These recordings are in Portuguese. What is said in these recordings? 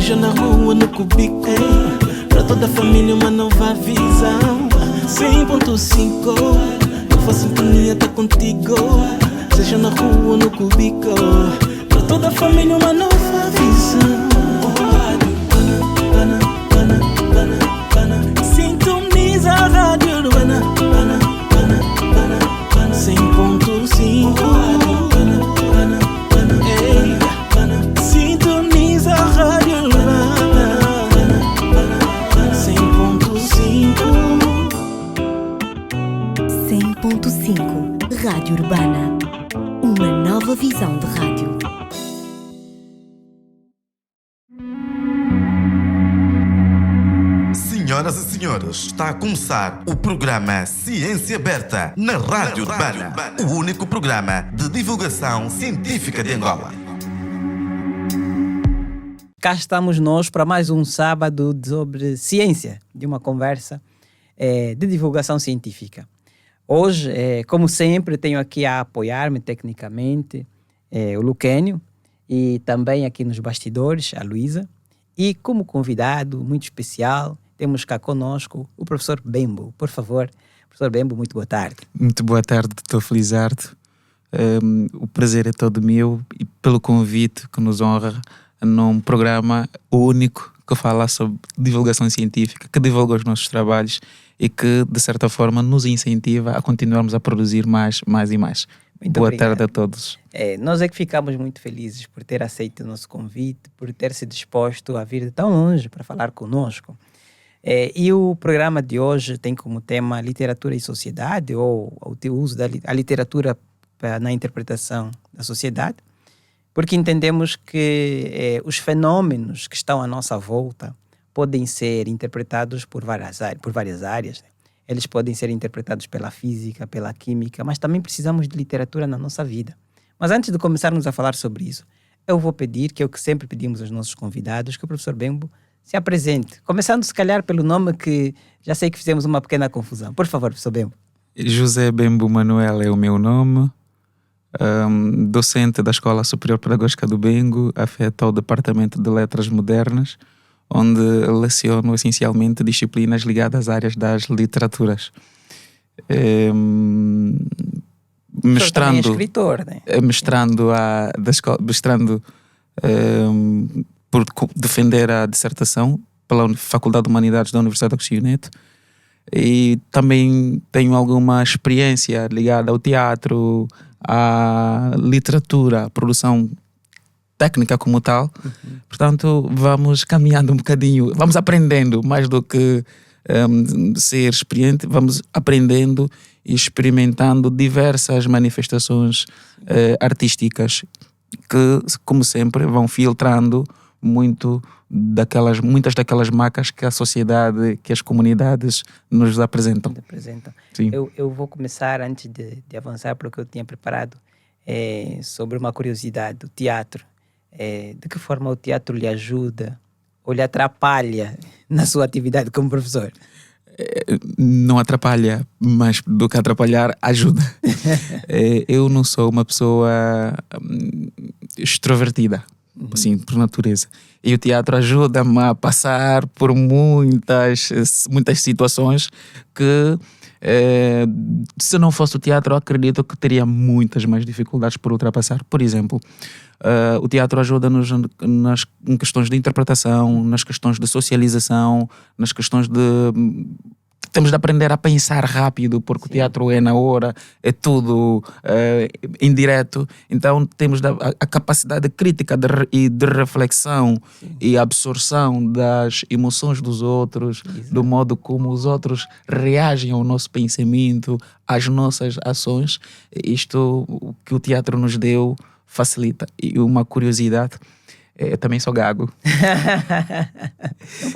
seja na rua, no cubico, pra toda a família uma nova visão. 100.5, nova sintonia tá contigo. Seja na rua, no cubico, pra toda a família uma nova visão. Sintoniza a Rádio Urbana, 100.5. Sintoniza a Rádio Urbana, 100.5. 100.5 Rádio Urbana, uma nova visão de rádio. Senhoras e senhores, está a começar o programa Ciência Aberta na Rádio Urbana, o único programa de divulgação científica de Angola. Cá estamos nós para mais um sábado sobre ciência, de uma conversa de divulgação científica. Hoje, como sempre, tenho aqui a apoiar-me tecnicamente o Luquênio e também aqui nos bastidores a Luísa. E como convidado muito especial, temos cá conosco o professor Bembo. Por favor, professor Bembo, muito boa tarde. Muito boa tarde, Dr. Felizardo. O prazer é todo meu e pelo convite que nos honra num programa único que fala sobre divulgação científica, que divulga os nossos trabalhos e que, de certa forma, nos incentiva a continuarmos a produzir mais e mais. Muito boa obrigado. tarde a todos. Nós é que ficamos muito felizes por ter aceito o nosso convite, por ter se disposto a vir de tão longe para falar conosco. E o programa de hoje tem como tema literatura e sociedade, ou o uso da literatura na interpretação da sociedade, porque entendemos que os fenômenos que estão à nossa volta podem ser interpretados por várias áreas. Né? Eles podem ser interpretados pela física, pela química, mas também precisamos de literatura na nossa vida. Mas antes de começarmos a falar sobre isso, eu vou pedir, que é o que sempre pedimos aos nossos convidados, que o professor Bembo se apresente. Começando, se calhar, pelo nome que já sei que fizemos uma pequena confusão. Por favor, professor Bembo. José Bembo Manuel é o meu nome. Docente da Escola Superior Pedagógica do Bengo, afeto ao Departamento de Letras Modernas, onde leciono essencialmente disciplinas ligadas às áreas das literaturas. Mestrando, é escritor, né? Mestrando por defender a dissertação pela Faculdade de Humanidades da Universidade de Agostinho Neto, e também tenho alguma experiência ligada ao teatro, à literatura, à produção técnica como tal. Portanto, vamos caminhando um bocadinho, vamos aprendendo mais do que ser experiente, vamos aprendendo e experimentando diversas manifestações artísticas que, como sempre, vão filtrando muitas daquelas marcas que a sociedade, que as comunidades nos apresentam. Sim. Eu vou começar, antes de avançar para o que eu tinha preparado, sobre uma curiosidade, o teatro. De que forma o teatro lhe ajuda ou lhe atrapalha na sua atividade como professor? Não atrapalha, mas do que atrapalhar, ajuda. Eu não sou uma pessoa extrovertida, assim, por natureza. E o teatro ajuda-me a passar por muitas situações que, se não fosse o teatro, eu acredito que teria muitas mais dificuldades por ultrapassar. Por exemplo, o teatro ajuda-nos em questões de interpretação, nas questões de socialização, nas questões de... Temos de aprender a pensar rápido, porque Sim. O teatro é na hora, é tudo indireto. Então temos a capacidade crítica de reflexão Sim. e absorção das emoções dos outros, Exato. Do modo como os outros reagem ao nosso pensamento, às nossas ações. Isto que o teatro nos deu facilita. E uma curiosidade... Eu também sou gago.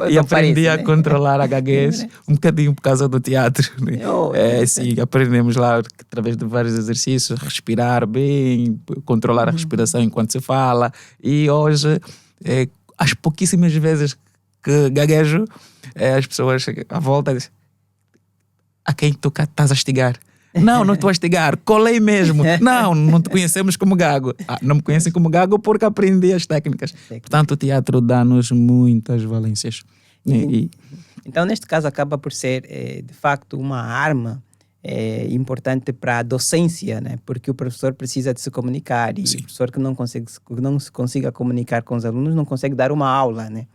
E aprendi a controlar a gaguez um bocadinho por causa do teatro. Né? Sim, aprendemos lá através de vários exercícios, respirar bem, controlar a respiração enquanto se fala. E hoje, as pouquíssimas vezes que gaguejo, as pessoas à volta dizem: a quem tu estás a estigar? Não, não te vais ligar. Colei mesmo. Não, não te conhecemos como gago. Não me conhecem como gago porque aprendi as técnicas. Portanto, o teatro dá-nos muitas valências. Então, neste caso, acaba por ser, de facto, uma arma importante para a docência, né? Porque o professor precisa de se comunicar e Sim. o professor que não se consiga comunicar com os alunos não consegue dar uma aula, né?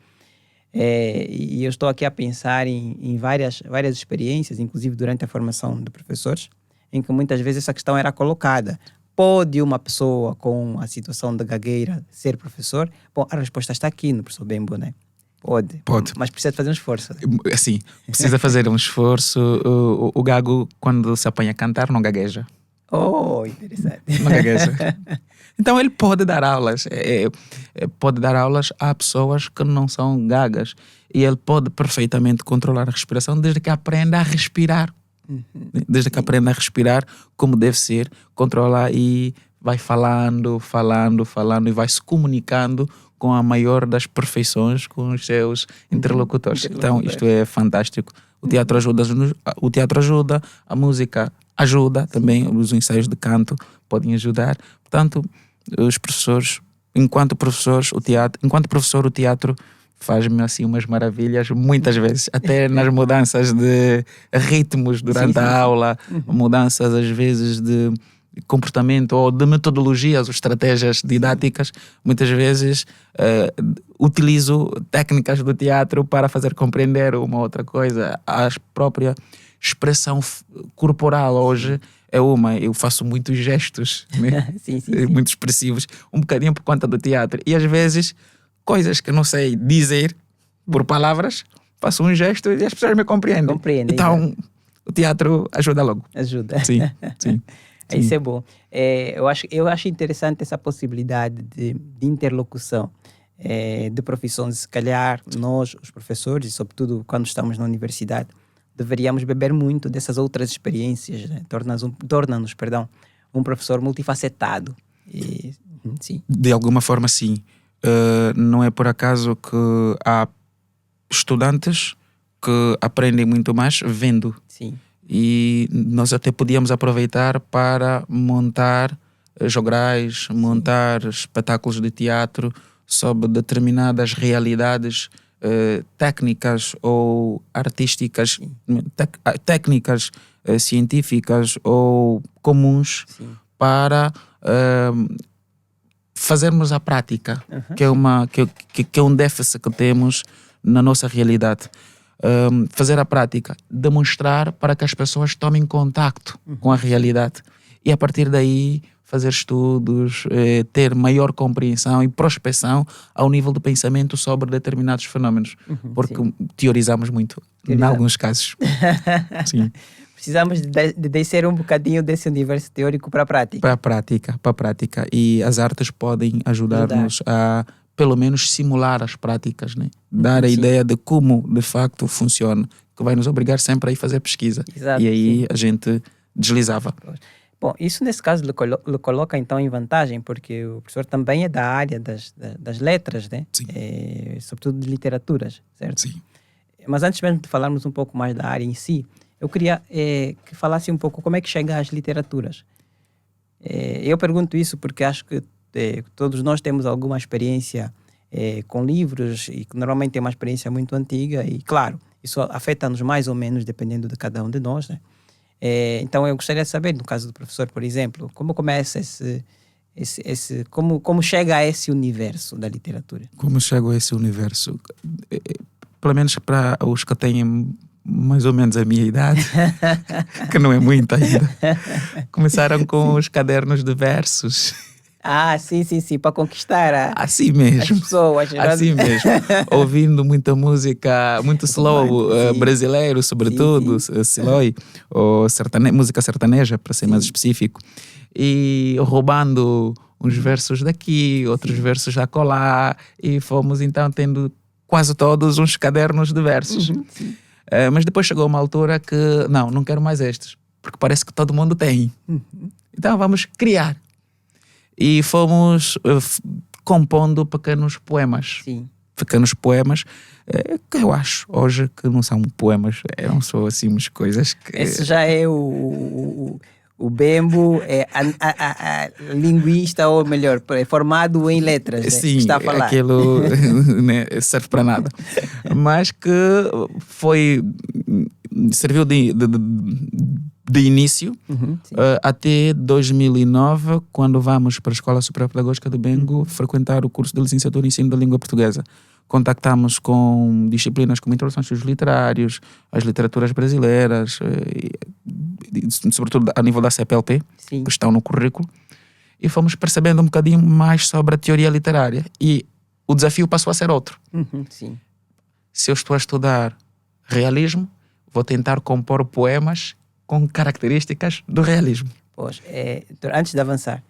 E eu estou aqui a pensar em várias experiências, inclusive durante a formação de professores, em que muitas vezes essa questão era colocada. Pode uma pessoa com a situação da gagueira ser professor? Bom, a resposta está aqui no professor Bembo, né? Pode. Mas precisa fazer um esforço. Assim, precisa fazer um esforço. O gago, quando se apanha a cantar, não gagueja. Oh, interessante. Não gagueja. Então ele pode dar aulas. Pode dar aulas a pessoas que não são gagas. E ele pode perfeitamente controlar a respiração desde que aprenda a respirar. Desde que aprenda a respirar como deve ser, controla e vai falando e vai se comunicando com a maior das perfeições com os seus interlocutores. Então isto é fantástico. O teatro ajuda, a música ajuda também, os ensaios de canto podem ajudar. Portanto, os professores, enquanto professor, o teatro faz-me assim umas maravilhas, muitas vezes, até nas mudanças de ritmos durante a aula, mudanças às vezes de comportamento ou de metodologias ou estratégias didáticas. Muitas vezes utilizo técnicas do teatro para fazer compreender uma outra coisa. A própria expressão corporal hoje eu faço muitos gestos, né? sim. Muito expressivos, um bocadinho por conta do teatro. E às vezes coisas que não sei dizer por palavras, faço um gesto e as pessoas me compreendem. Então, o teatro ajuda logo. Ajuda. Sim. Isso é bom. Eu acho interessante essa possibilidade de interlocução de profissões. Se calhar, nós, os professores, e sobretudo quando estamos na universidade, deveríamos beber muito dessas outras experiências, né? Torna-nos, um professor multifacetado. Sim. De alguma forma, sim. Não é por acaso que há estudantes que aprendem muito mais vendo. Sim. E nós até podíamos aproveitar para montar jograis, montar espetáculos de teatro sobre determinadas realidades técnicas ou artísticas, técnicas científicas ou comuns. Sim. Para fazermos a prática, que é um déficit que temos na nossa realidade. Fazer a prática, demonstrar para que as pessoas tomem contacto com a realidade e a partir daí fazer estudos, ter maior compreensão e prospecção ao nível do pensamento sobre determinados fenómenos, porque teorizamos muito em alguns casos. Sim. Precisamos de descer um bocadinho desse universo teórico para a prática. Para a prática. E as artes podem ajudar-nos a pelo menos simular as práticas, né? Dar a ideia de como de facto funciona, que vai nos obrigar sempre a ir fazer pesquisa. Exato, e aí a gente deslizava. Bom, isso nesse caso lhe coloca então em vantagem, porque o professor também é da área das letras, né? Sim. Sobretudo de literaturas, certo? Sim. Mas antes mesmo de falarmos um pouco mais da área em si, eu queria que falasse um pouco como é que chega às literaturas. Eu pergunto isso porque acho que todos nós temos alguma experiência com livros e que normalmente é uma experiência muito antiga e, claro, isso afeta-nos mais ou menos dependendo de cada um de nós, né? Então eu gostaria de saber, no caso do professor, por exemplo, como começa como chega a esse universo da literatura? Como chega a esse universo? Pelo menos para os que têm mais ou menos a minha idade, que não é muito ainda, começaram com os cadernos de versos. Sim, para conquistar assim mesmo, as pessoas. Assim mesmo, ouvindo muita música, muito slow, brasileiro sobretudo, slow, ou música sertaneja, para ser mais específico, e roubando uns versos daqui, outros versos da colar, e fomos então tendo quase todos uns cadernos de versos. Mas depois chegou uma altura que, não quero mais estes, porque parece que todo mundo tem. Então vamos criar. E fomos compondo pequenos poemas. Sim. pequenos poemas, que eu acho hoje que não são poemas, não são assim umas coisas que... Esse já é o Bembo, a linguista, ou melhor, é formado em letras, né? Sim, Que está a falar. aquilo né, serve para nada. Mas que serviu de início até 2009, quando vamos para a Escola Superior Pedagógica do Bengo frequentar o curso de licenciatura em ensino da língua portuguesa. Contactamos com disciplinas como introdução aos estudos literários, as literaturas brasileiras, sobretudo a nível da CPLP, Sim. que estão no currículo, e fomos percebendo um bocadinho mais sobre a teoria literária. E o desafio passou a ser outro. Sim. Se eu estou a estudar realismo, vou tentar compor poemas com características do realismo. Pois, antes de avançar,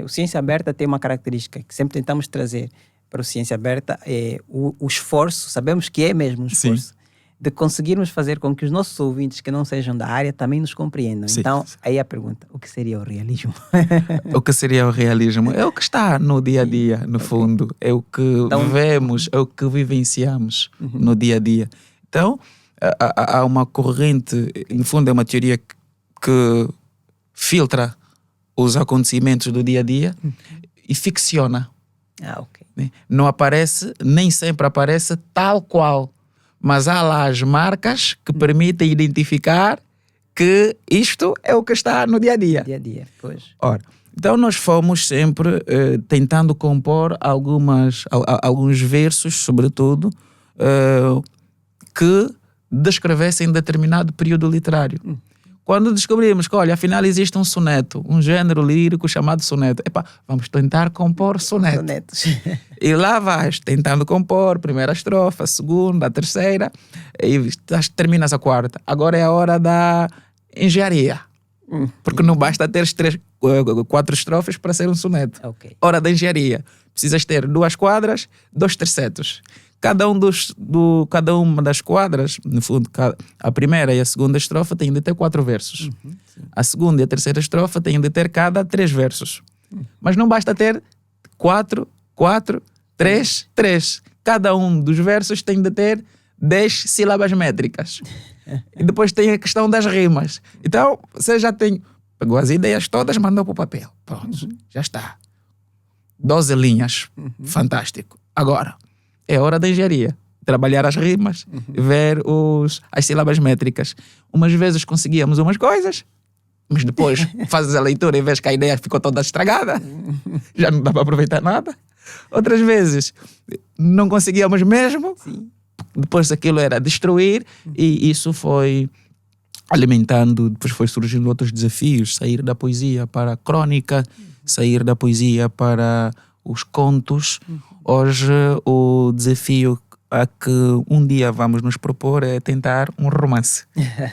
o Ciência Aberta tem uma característica que sempre tentamos trazer para o Ciência Aberta, o esforço, sabemos que é mesmo um esforço, de conseguirmos fazer com que os nossos ouvintes que não sejam da área também nos compreendam. Sim. Então, aí a pergunta, o que seria o realismo? O que seria o realismo? É o que está no dia a dia, no fundo. É o que vemos, é o que vivenciamos no dia a dia. Então, há uma corrente, no fundo é uma teoria que filtra os acontecimentos do dia a dia e ficciona. Ok. Não aparece, nem sempre aparece tal qual, mas há lá as marcas que permitem identificar que isto é o que está no dia a dia. Dia a dia, pois. Ora, então nós fomos sempre tentando compor alguns versos, sobretudo, que descrevessem determinado período literário. Quando descobrimos que, olha, afinal existe um soneto, um género lírico chamado soneto, vamos tentar compor soneto. Sonetos. E lá vais tentando compor, primeira estrofe, a segunda, a terceira, e terminas a quarta. Agora é a hora da engenharia. Porque não basta ter 4 estrofes para ser um soneto. Ok. Hora da engenharia. Precisas ter 2 quadras, 2 tercetos. Cada uma das quadras, no fundo, a primeira e a segunda estrofe têm de ter 4 versos. A segunda e a terceira estrofe têm de ter cada 3 versos. Mas não basta ter 4, 4, 3, 3. Cada um dos versos tem de ter 10 sílabas métricas. E depois tem a questão das rimas. Então, você já pegou as ideias todas, mandou para o papel. Pronto, já está. 12 linhas. Fantástico. Agora, é hora da engenharia. Trabalhar as rimas, ver as sílabas métricas. Umas vezes conseguíamos umas coisas, mas depois fazes a leitura e vês que a ideia ficou toda estragada. Já não dá para aproveitar nada. Outras vezes não conseguíamos mesmo. Sim. Depois aquilo era destruir e isso foi alimentando. Depois foi surgindo outros desafios. Sair da poesia para a crónica, sair da poesia para os contos. Hoje o desafio a que um dia vamos nos propor é tentar um romance.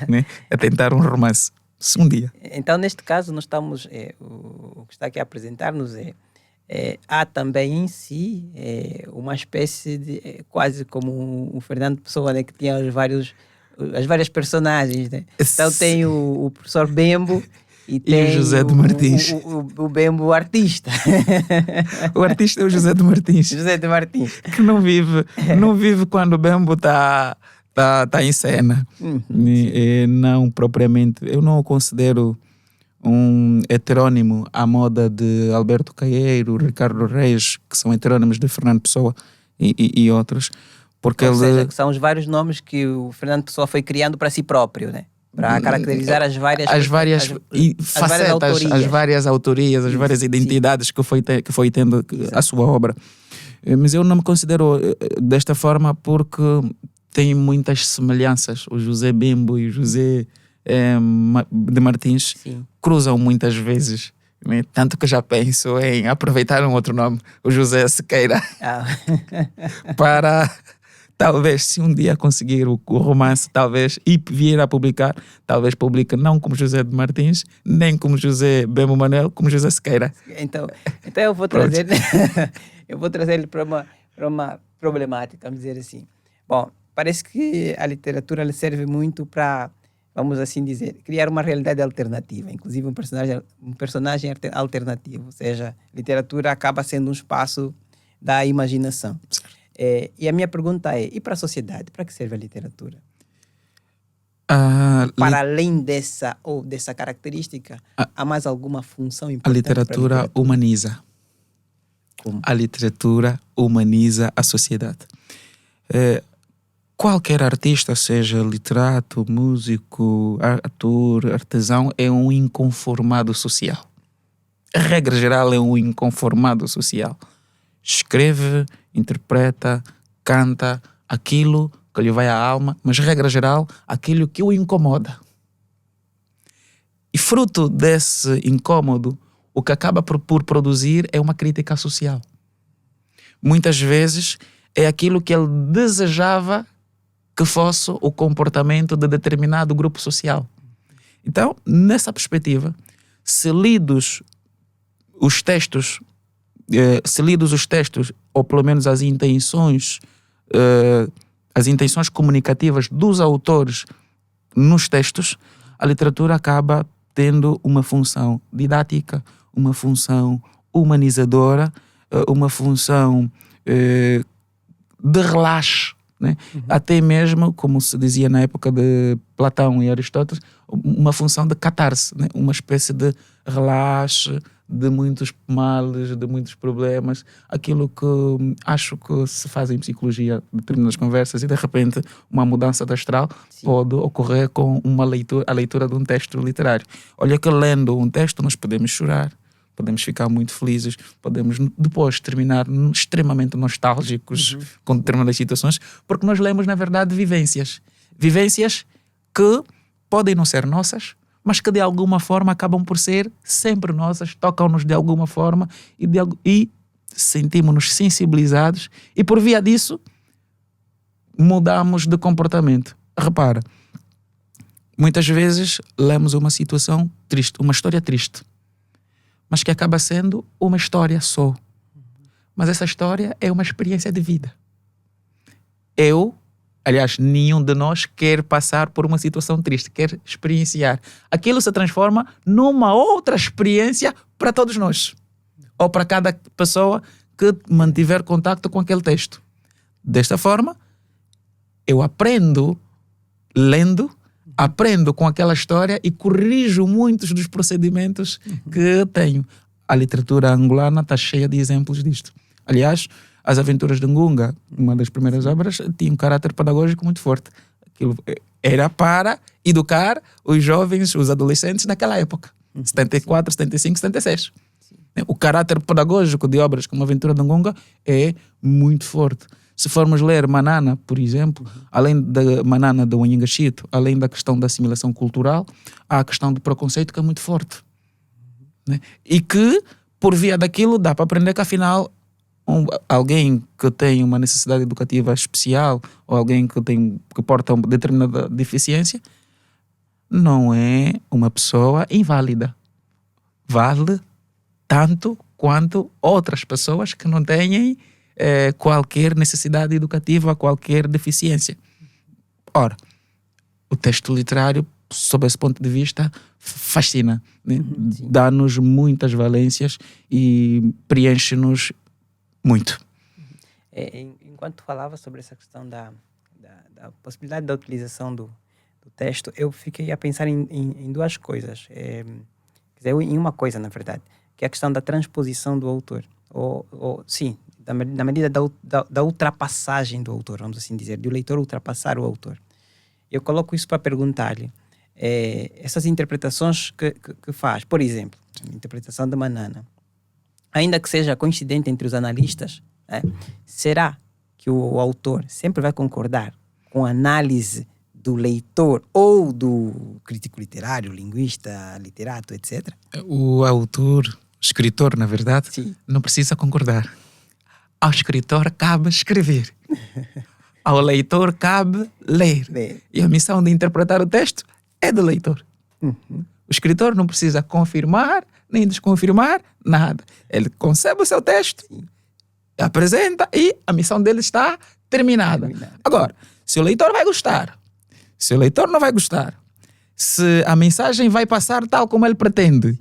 Né? É tentar um romance. Um dia. Então, neste caso, nós estamos, o que está aqui a apresentar-nos há também em si uma espécie de, quase como o Fernando Pessoa, né, que tinha as várias personagens. Né? Então tem o professor Bembo, e tem o José de Martins. O Bembo artista. O artista é o José de Martins. José de Martins. Que não vive quando o Bembo está em cena. Não propriamente. Eu não o considero um heterônimo à moda de Alberto Caeiro, Ricardo Reis, que são heterônimos de Fernando Pessoa e outros. Porque Ou seja, que são os vários nomes que o Fernando Pessoa foi criando para si próprio, né? Para caracterizar as várias facetas, as várias autorias, as várias identidades que foi tendo a sua obra. Mas eu não me considero desta forma porque tem muitas semelhanças. O José Bembo e o José de Martins cruzam muitas vezes. Né? Tanto que já penso em aproveitar um outro nome, o José Sequeira, para... Talvez, se um dia conseguir o romance, talvez, e vier a publicar, talvez publique não como José de Martins, nem como José Bembo Manuel, como José Sequeira. Então eu vou trazer ele para uma problemática, vamos dizer assim. Bom, parece que a literatura lhe serve muito para, vamos assim dizer, criar uma realidade alternativa, inclusive um personagem alternativo, ou seja, literatura acaba sendo um espaço da imaginação. E a minha pergunta é, e para a sociedade, para que serve a literatura? A Para além dessa característica, há mais alguma função importante? literatura humaniza. Como? A literatura humaniza a sociedade. Qualquer artista, seja literato, músico, ator, artesão, é um inconformado social. A regra geral é um inconformado social. Escreve, interpreta, canta aquilo que lhe vai à alma, mas regra geral, aquilo que o incomoda. E fruto desse incômodo, o que acaba por produzir é uma crítica social. Muitas vezes é aquilo que ele desejava que fosse o comportamento de determinado grupo social. Então, nessa perspectiva, se lidos os textos, ou pelo menos as intenções comunicativas dos autores nos textos, a literatura acaba tendo uma função didática, uma função humanizadora, uma função de relaxe, né? Até mesmo, como se dizia na época de Platão e Aristóteles, uma função de catarse, né? Uma espécie de relaxe de muitos males, de muitos problemas, aquilo que acho que se faz em psicologia, determinadas conversas, e de repente uma mudança de astral pode ocorrer com a leitura de um texto literário. Olha que lendo um texto nós podemos chorar, podemos ficar muito felizes, podemos depois terminar extremamente nostálgicos com determinadas situações, porque nós lemos, na verdade, vivências. Vivências que podem não ser nossas, mas que de alguma forma acabam por ser sempre nossas, tocam-nos de alguma forma e sentimos-nos sensibilizados e por via disso mudamos de comportamento. Repara, muitas vezes lemos uma situação triste, uma história triste, mas que acaba sendo uma história só. Mas essa história é uma experiência de vida. Aliás, nenhum de nós quer passar por uma situação triste, quer experienciar. Aquilo se transforma numa outra experiência para todos nós. Ou para cada pessoa que mantiver contacto com aquele texto. Desta forma, eu aprendo lendo, aprendo com aquela história e corrijo muitos dos procedimentos que tenho. A literatura angolana está cheia de exemplos disto. Aliás, As Aventuras de Ngunga, uma das primeiras obras, tinha um caráter pedagógico muito forte. Aquilo era para educar os jovens, os adolescentes naquela época. 74, 75, 76. O caráter pedagógico de obras como A Aventura de Ngunga é muito forte. Se formos ler Manana, por exemplo, além da Manana da Wanyenga Chito, além da questão da assimilação cultural, há a questão do preconceito que é muito forte. Né? E que, por via daquilo, dá para aprender que afinal alguém que tem uma necessidade educativa especial ou alguém que porta uma determinada deficiência não é uma pessoa inválida. Vale tanto quanto outras pessoas que não têm qualquer necessidade educativa, qualquer deficiência. Ora, o texto literário, sob esse ponto de vista, fascina, né? Dá-nos muitas valências e preenche-nos muito. Enquanto falava sobre essa questão da possibilidade da utilização do texto, eu fiquei a pensar em duas coisas. Quer dizer, em uma coisa, na verdade, que é a questão da transposição do autor. Sim, na medida da ultrapassagem do autor, vamos assim dizer, do leitor ultrapassar o autor. Eu coloco isso para perguntar-lhe essas interpretações que faz. Por exemplo, a interpretação de Manana, ainda que seja coincidente entre os analistas, será que o autor sempre vai concordar com a análise do leitor ou do crítico literário, linguista, literato, etc? O autor, o escritor, na verdade, Sim. não precisa concordar. Ao escritor cabe escrever. Ao leitor cabe ler. E a missão de interpretar o texto é do leitor. O escritor não precisa confirmar nem desconfirmar nada. Ele concebe o seu texto, apresenta e a missão dele está terminada. Agora, se o leitor vai gostar, se o leitor não vai gostar, se a mensagem vai passar tal como ele pretende,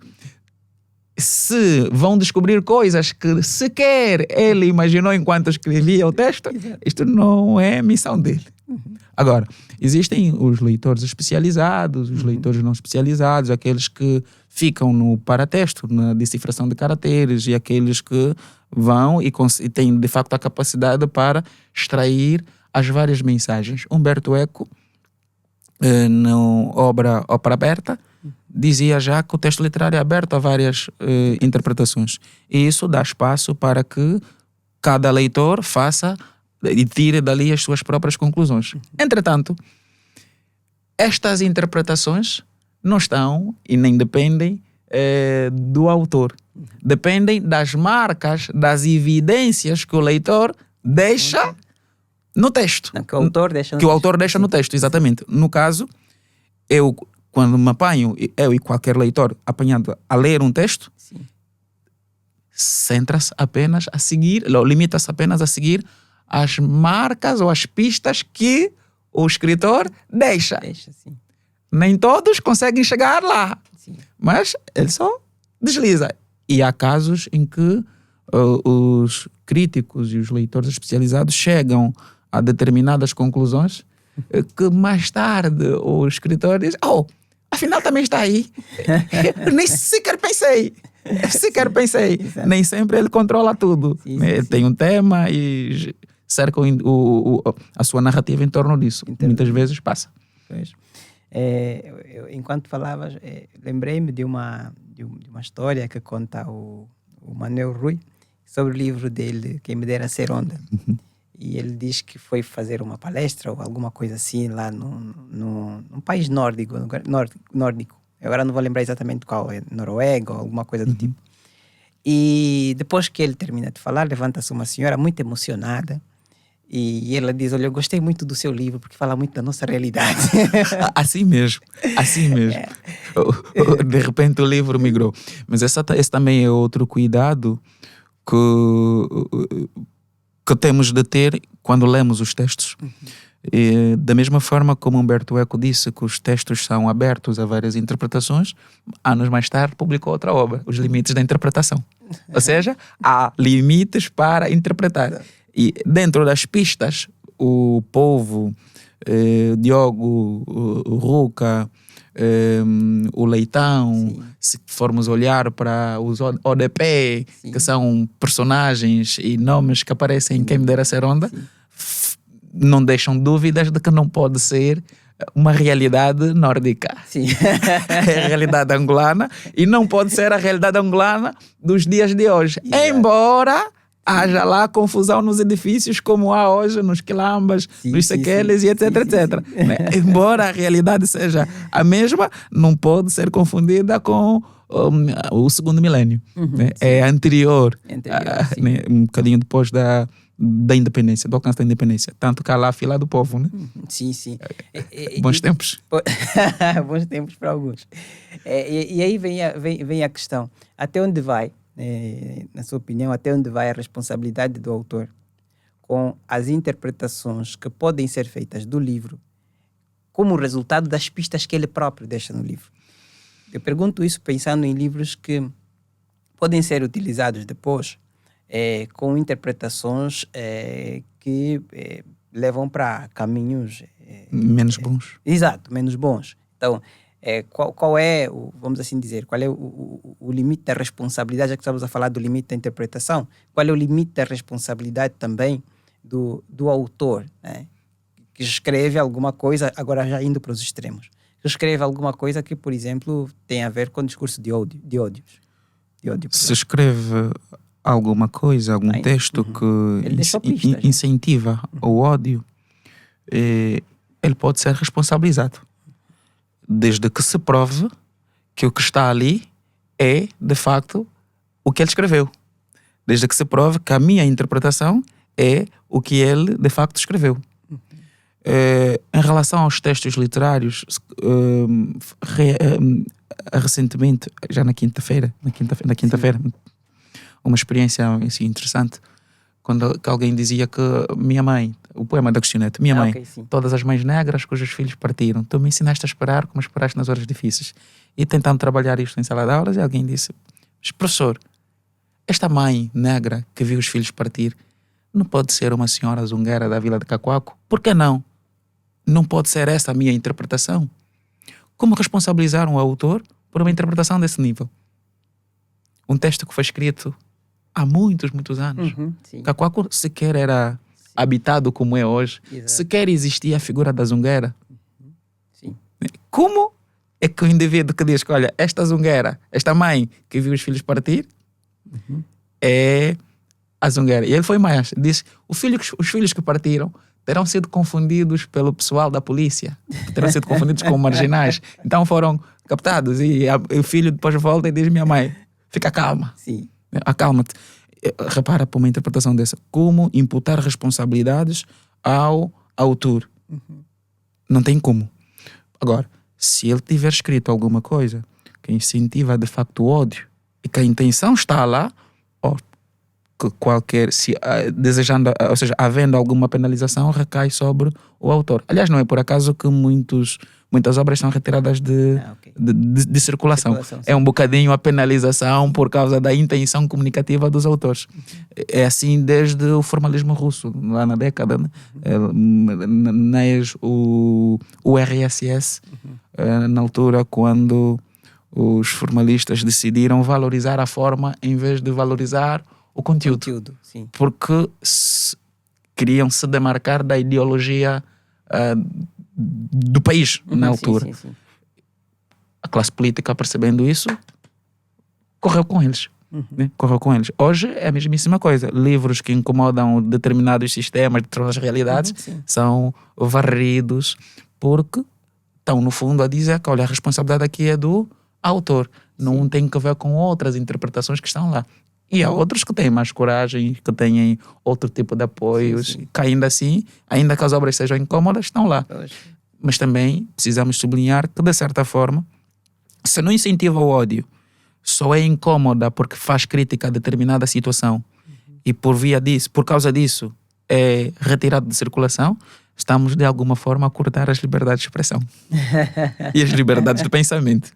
se vão descobrir coisas que sequer ele imaginou enquanto escrevia o texto, isto não é missão dele. Agora, existem os leitores especializados, os leitores não especializados, aqueles que ficam no paratexto, na decifração de caracteres, e aqueles que vão e têm de facto a capacidade para extrair as várias mensagens. Humberto Eco, na obra Ópera Aberta, dizia já que o texto literário é aberto a várias interpretações. E isso dá espaço para que cada leitor faça e tire dali as suas próprias conclusões. Entretanto, estas interpretações não estão e nem dependem do autor. Dependem das marcas, das evidências que o leitor deixa no texto. Não, que o autor deixa no que o autor deixa no texto, exatamente. No caso, eu, quando me apanho, eu e qualquer leitor apanhado a ler um texto, centra-se apenas a seguir, ou limita-se apenas a seguir as marcas ou as pistas que o escritor deixa. Sim. Nem todos conseguem chegar lá, mas ele só desliza. E há casos em que os críticos e os leitores especializados chegam a determinadas conclusões que mais tarde o escritor diz: afinal também está aí. Eu nem sequer pensei. Nem sempre ele controla tudo. Ele tem um tema e cerca a sua narrativa em torno disso. Muitas vezes passa. Pois. Enquanto falavas, lembrei-me de uma história que conta o Manuel Rui sobre o livro dele, Quem Me Dera Ser Onda. E ele diz que foi fazer uma palestra ou alguma coisa assim lá num país nórdico. Agora não vou lembrar exatamente qual, é Noruega ou alguma coisa do tipo. E depois que ele termina de falar, levanta-se uma senhora muito emocionada e ela diz: olha, eu gostei muito do seu livro porque fala muito da nossa realidade. Assim mesmo. De repente o livro migrou. Mas esse também é outro cuidado que temos de ter quando lemos os textos. E, da mesma forma como Humberto Eco disse que os textos são abertos a várias interpretações, anos mais tarde publicou outra obra, Os Limites da Interpretação. Ou seja, há limites para interpretar. E dentro das pistas, o Povo, Diogo, o Ruca, o Leitão, se formos olhar para os ODP, que são personagens e nomes que aparecem em Quem Me Dera Ser Onda, não deixam dúvidas de que não pode ser uma realidade nórdica. É a realidade angolana e não pode ser a realidade angolana dos dias de hoje. Embora haja lá confusão nos edifícios como há hoje nos quilombas, nos sequeles e etc, etc. Embora a realidade seja a mesma, não pode ser confundida com o segundo milénio. É anterior, um bocadinho depois da independência, do alcance da independência. Tanto que há lá a fila do povo, né? Sim. Bons tempos. Bons tempos para alguns. E aí vem a questão. Até onde vai, na sua opinião, até onde vai a responsabilidade do autor com as interpretações que podem ser feitas do livro como resultado das pistas que ele próprio deixa no livro? Eu pergunto isso pensando em livros que podem ser utilizados depois com interpretações que levam para caminhos menos bons. Exato, menos bons. Então, qual é, vamos assim dizer, qual é o limite da responsabilidade, já que estamos a falar do limite da interpretação, qual é o limite da responsabilidade também do autor, né? Que escreve alguma coisa, agora já indo para os extremos, que escreve alguma coisa que, por exemplo, tem a ver com o discurso de ódio. Se escreve alguma coisa, algum texto que incentiva o ódio, ele pode ser responsabilizado, desde que se prove que o que está ali é, de facto, o que ele escreveu. Desde que se prove que a minha interpretação é o que ele, de facto, escreveu. Em relação aos textos literários, recentemente, já na quinta-feira, uma experiência assim, interessante, quando alguém dizia que minha mãe, o poema da Agostinete, minha mãe, todas as mães negras cujos filhos partiram, tu me ensinaste a esperar como esperaste nas horas difíceis. E tentando trabalhar isto em sala de aulas, e alguém disse, Mas, professor, esta mãe negra que viu os filhos partir não pode ser uma senhora zungueira da Vila de Cacoaco? Por que não? Não pode ser essa a minha interpretação? Como responsabilizar um autor por uma interpretação desse nível? Um texto que foi escrito há muitos, muitos anos. Sim. Cacoaco sequer era habitado como é hoje. Exato. Sequer existia a figura da zungueira. Sim. Como é que o indivíduo que diz que, olha, esta zungueira, esta mãe que viu os filhos partir, é a zungueira? E ele foi mais, disse, os filhos que partiram terão sido confundidos pelo pessoal da polícia, terão sido confundidos com marginais, então foram captados, e o filho depois volta e diz, minha mãe, fica calma, Sim. acalma-te. Repara para uma interpretação dessa, como imputar responsabilidades ao autor. Não tem como. Agora, se ele tiver escrito alguma coisa que incentiva de facto o ódio e que a intenção está lá, ou que qualquer, desejando, ou seja, havendo alguma penalização, recai sobre o autor. Aliás, não é por acaso que muitas obras são retiradas de circulação. É um bocadinho a penalização por causa da intenção comunicativa dos autores. É assim desde o formalismo russo, lá na década, né? O RSS, na altura quando os formalistas decidiram valorizar a forma em vez de valorizar o conteúdo. Sim. Porque queriam se demarcar da ideologia do país na altura. Sim. A classe política, percebendo isso, correu com eles. Né? Correu com eles. Hoje é a mesmíssima coisa. Livros que incomodam determinados sistemas, determinadas realidades, são varridos porque estão, no fundo, a dizer que, olha, a responsabilidade aqui é do autor. Não tem que ver com outras interpretações que estão lá. E há outros que têm mais coragem, que têm outro tipo de apoios, que ainda assim, ainda que as obras sejam incômodas, estão lá. Mas também precisamos sublinhar que, de certa forma, se não incentiva o ódio, só é incômoda porque faz crítica a determinada situação e por causa disso, é retirado de circulação, estamos de alguma forma a cortar as liberdades de expressão e as liberdades de pensamento.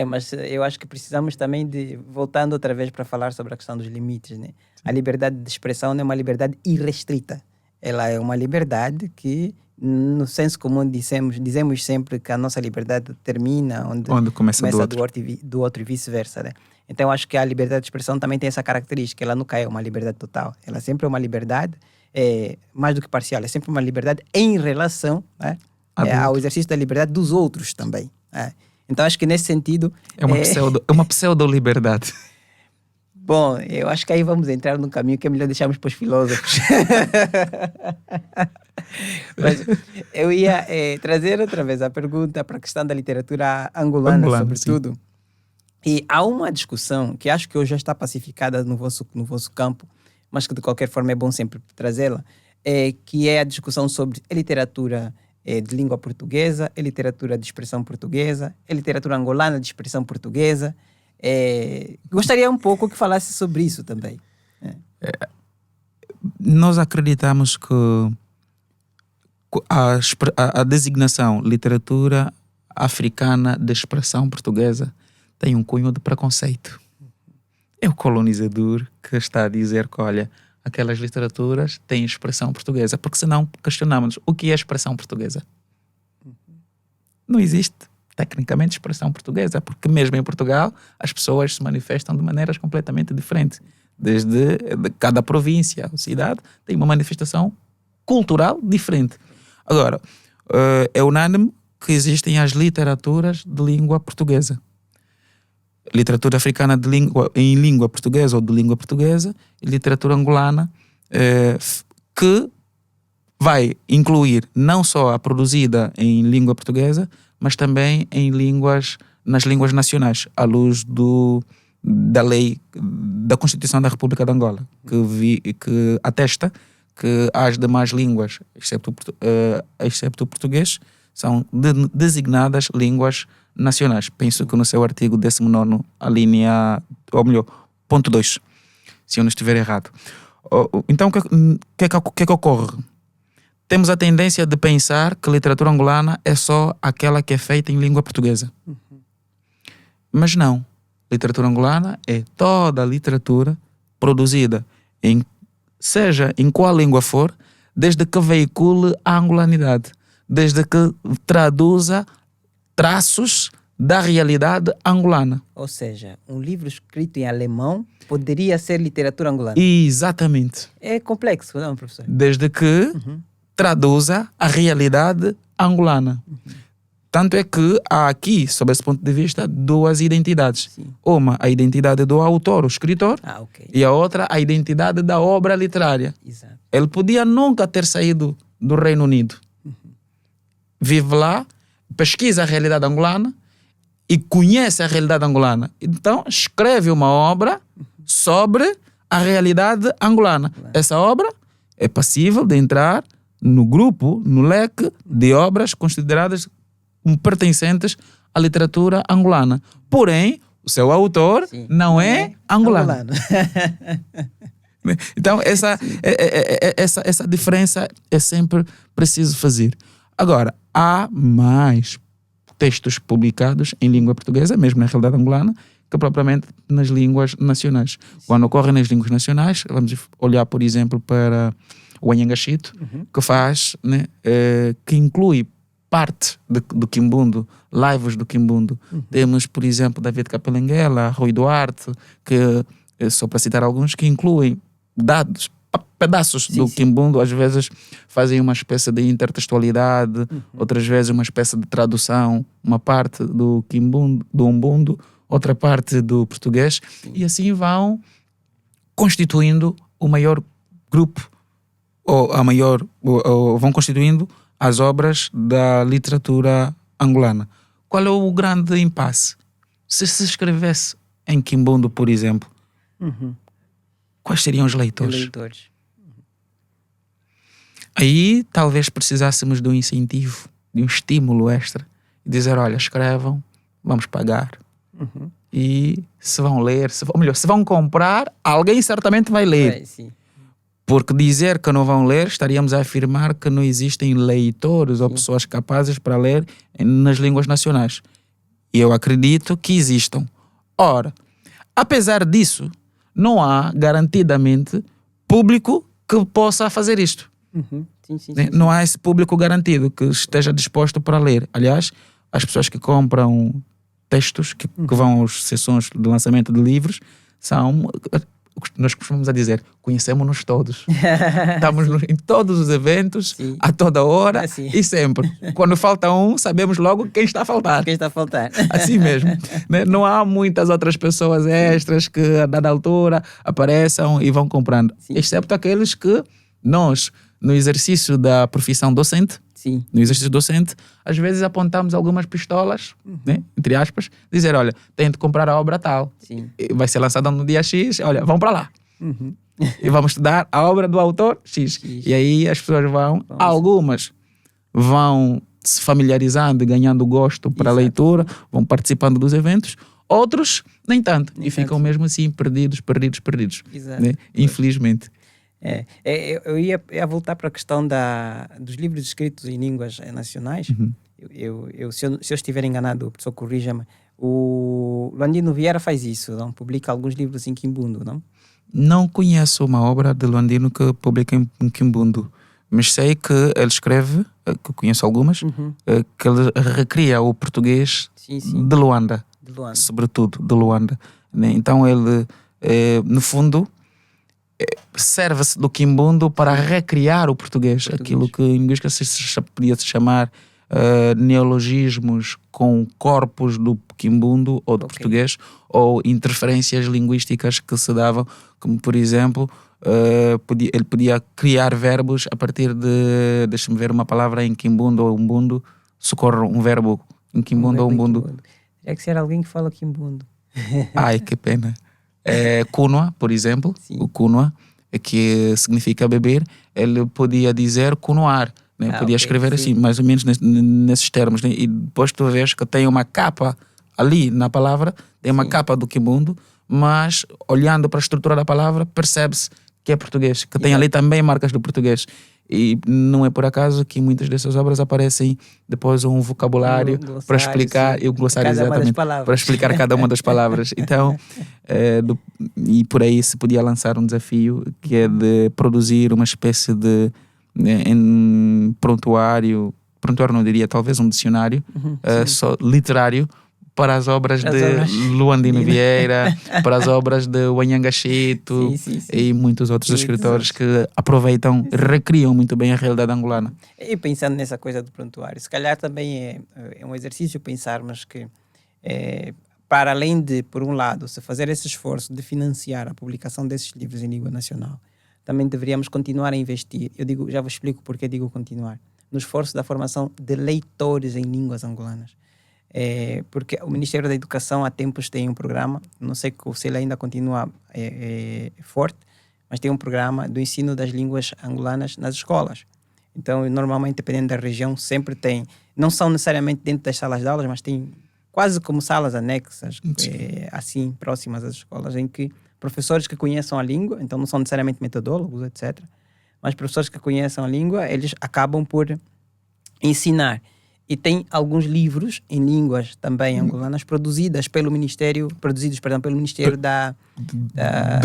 Mas eu acho que precisamos também voltando outra vez para falar sobre a questão dos limites, né? A liberdade de expressão não é uma liberdade irrestrita. Ela é uma liberdade que, no senso comum, dizemos sempre que a nossa liberdade termina onde começa do outro e vice-versa, né? Então eu acho que a liberdade de expressão também tem essa característica. Ela nunca é uma liberdade total. Ela sempre é uma liberdade mais do que parcial. É sempre uma liberdade em relação, né, ao exercício da liberdade dos outros também. Então acho que nesse sentido... É uma pseudo-liberdade. Bom, eu acho que aí vamos entrar num caminho que é melhor deixarmos para os filósofos. Mas eu ia trazer outra vez a pergunta para a questão da literatura angolana, sobretudo. Sim. E há uma discussão que acho que hoje já está pacificada no vosso campo, mas que de qualquer forma é bom sempre trazê-la, que é a discussão sobre a literatura de língua portuguesa, a literatura de expressão portuguesa, a literatura angolana de expressão portuguesa. Gostaria um pouco que falasse sobre isso também. Nós acreditamos que a designação literatura africana de expressão portuguesa tem um cunho de preconceito. É o colonizador que está a dizer que, olha, aquelas literaturas têm expressão portuguesa, porque senão questionamos o que é expressão portuguesa. Não existe tecnicamente expressão portuguesa, porque mesmo em Portugal as pessoas se manifestam de maneiras completamente diferentes. Desde cada província ou cidade tem uma manifestação cultural diferente. Agora, é unânime que existem as literaturas de língua portuguesa. Literatura africana em língua portuguesa ou de língua portuguesa e literatura angolana, que vai incluir não só a produzida em língua portuguesa, mas também nas línguas nacionais, à luz da lei da Constituição da República de Angola, que atesta que as demais línguas, excepto o português, são designadas línguas nacionais. Penso que no seu artigo 19º, a linha, ou melhor, ponto 2, se eu não estiver errado. Então, o que é que ocorre? Temos a tendência de pensar que a literatura angolana é só aquela que é feita em língua portuguesa. Mas não. Literatura angolana é toda a literatura produzida, seja em qual língua for, desde que veicule a angolanidade, desde que traduza traços da realidade angolana. Ou seja, um livro escrito em alemão poderia ser literatura angolana. Exatamente. É complexo, não, professor? Desde que traduza a realidade angolana. Tanto é que há aqui, sob esse ponto de vista, duas identidades. Sim. Uma, a identidade do autor, o escritor, Ok. e a outra, a identidade da obra literária. Exato. Ele podia nunca ter saído do Reino Unido. Vive lá, pesquisa a realidade angolana e conhece a realidade angolana. Então, escreve uma obra sobre a realidade angolana. Essa obra é passível de entrar no grupo, no leque de obras consideradas pertencentes à literatura angolana. Porém, o seu autor Sim. não é angolano. Então, essa diferença é sempre preciso fazer. Agora, há mais textos publicados em língua portuguesa, mesmo na realidade angolana, que propriamente nas línguas nacionais. Quando ocorre nas línguas nacionais, vamos olhar, por exemplo, para o Anhangachito, que faz, né, que inclui parte do Quimbundo, lives do Quimbundo. Temos, por exemplo, David Capelenguela, Rui Duarte, que, só para citar alguns, que incluem pedaços do Quimbundo, às vezes fazem uma espécie de intertextualidade, outras vezes uma espécie de tradução, uma parte do Quimbundo, do Umbundo, outra parte do português, e assim vão constituindo o maior grupo, ou vão constituindo as obras da literatura angolana. Qual é o grande impasse? Se escrevesse em Quimbundo, por exemplo, quais seriam os leitores? Aí talvez precisássemos de um incentivo, de um estímulo extra, e dizer, olha, escrevam, vamos pagar. E se vão ler, se vão comprar, alguém certamente vai ler. Porque dizer que não vão ler, estaríamos a afirmar que não existem leitores ou pessoas capazes para ler nas línguas nacionais. E eu acredito que existam. Ora, apesar disso, não há garantidamente público que possa fazer isto. Não há esse público garantido que esteja disposto para ler. Aliás, as pessoas que compram textos, que vão às sessões de lançamento de livros, são... Nós costumamos a dizer, conhecemos-nos todos. Estamos em todos os eventos, a toda hora e sempre. Quando falta um, sabemos logo quem está a faltar. Assim mesmo. Né? Não há muitas outras pessoas extras que a dada altura apareçam e vão comprando. Excepto aqueles que nós, no exercício da profissão docente, às vezes apontamos algumas pistolas, né, entre aspas, dizer, olha, tem de comprar a obra tal. Vai ser lançada no dia X, olha, vão para lá. E vamos estudar a obra do autor X. E aí as pessoas algumas vão se familiarizando e ganhando gosto para a leitura, vão participando dos eventos, outros nem tanto. E ficam mesmo assim perdidos. Né? Infelizmente. Eu ia voltar para a questão dos livros escritos em línguas nacionais. Se eu estiver enganado, o professor corrija-me. O Luandino Vieira faz isso, não? Publica alguns livros em Quimbundo, não? Não conheço uma obra de Luandino que publica em Quimbundo, mas sei que ele escreve, que conheço algumas, que ele recria o português de Luanda, sobretudo de Luanda. Né? Então ele, no fundo, serve-se do Quimbundo para recriar o português. Aquilo que em linguística podia-se chamar neologismos com corpos do Quimbundo ou do português, ou interferências linguísticas que se davam, como por exemplo, ele podia criar verbos a partir de, deixa-me ver uma palavra em Quimbundo ou Umbundo, socorre um verbo em Quimbundo ou Umbundo. É que ser alguém que fala Quimbundo. Ai, que pena. Cunua, por exemplo, o cunua, que significa beber, ele podia dizer cunuar, né? Podia escrever assim, mais ou menos nesses termos, né? E depois tu vês que tem uma capa ali na palavra, tem uma capa do Quimbundo, mas olhando para a estrutura da palavra percebe-se que é português, que tem ali também marcas do português. E não é por acaso que muitas dessas obras aparecem depois um vocabulário glossário, para explicar, sim, e o glossário cada uma das exatamente, palavras. para explicar cada uma das palavras. Então, e por aí se podia lançar um desafio que é de produzir uma espécie de prontuário não diria, talvez um dicionário só literário para as obras de Luandino Vieira, para as obras de Wanyanga Chito e muitos outros escritores que aproveitam, recriam muito bem a realidade angolana. E pensando nessa coisa do prontuário, se calhar também é um exercício pensarmos que para além de, por um lado, se fazer esse esforço de financiar a publicação desses livros em língua nacional, também deveríamos continuar a investir. Eu digo, já vos explico porque digo continuar, no esforço da formação de leitores em línguas angolanas. Porque o Ministério da Educação há tempos tem um programa, não sei se ele ainda continua forte, mas tem um programa do ensino das línguas angolanas nas escolas. Então, normalmente, dependendo da região, sempre tem, não são necessariamente dentro das salas de aulas, mas tem quase como salas anexas, assim, próximas às escolas, em que professores que conheçam a língua, então não são necessariamente metodólogos, etc., mas professores que conheçam a língua, eles acabam por ensinar. E tem alguns livros em línguas também angolanas produzidos pelo Ministério da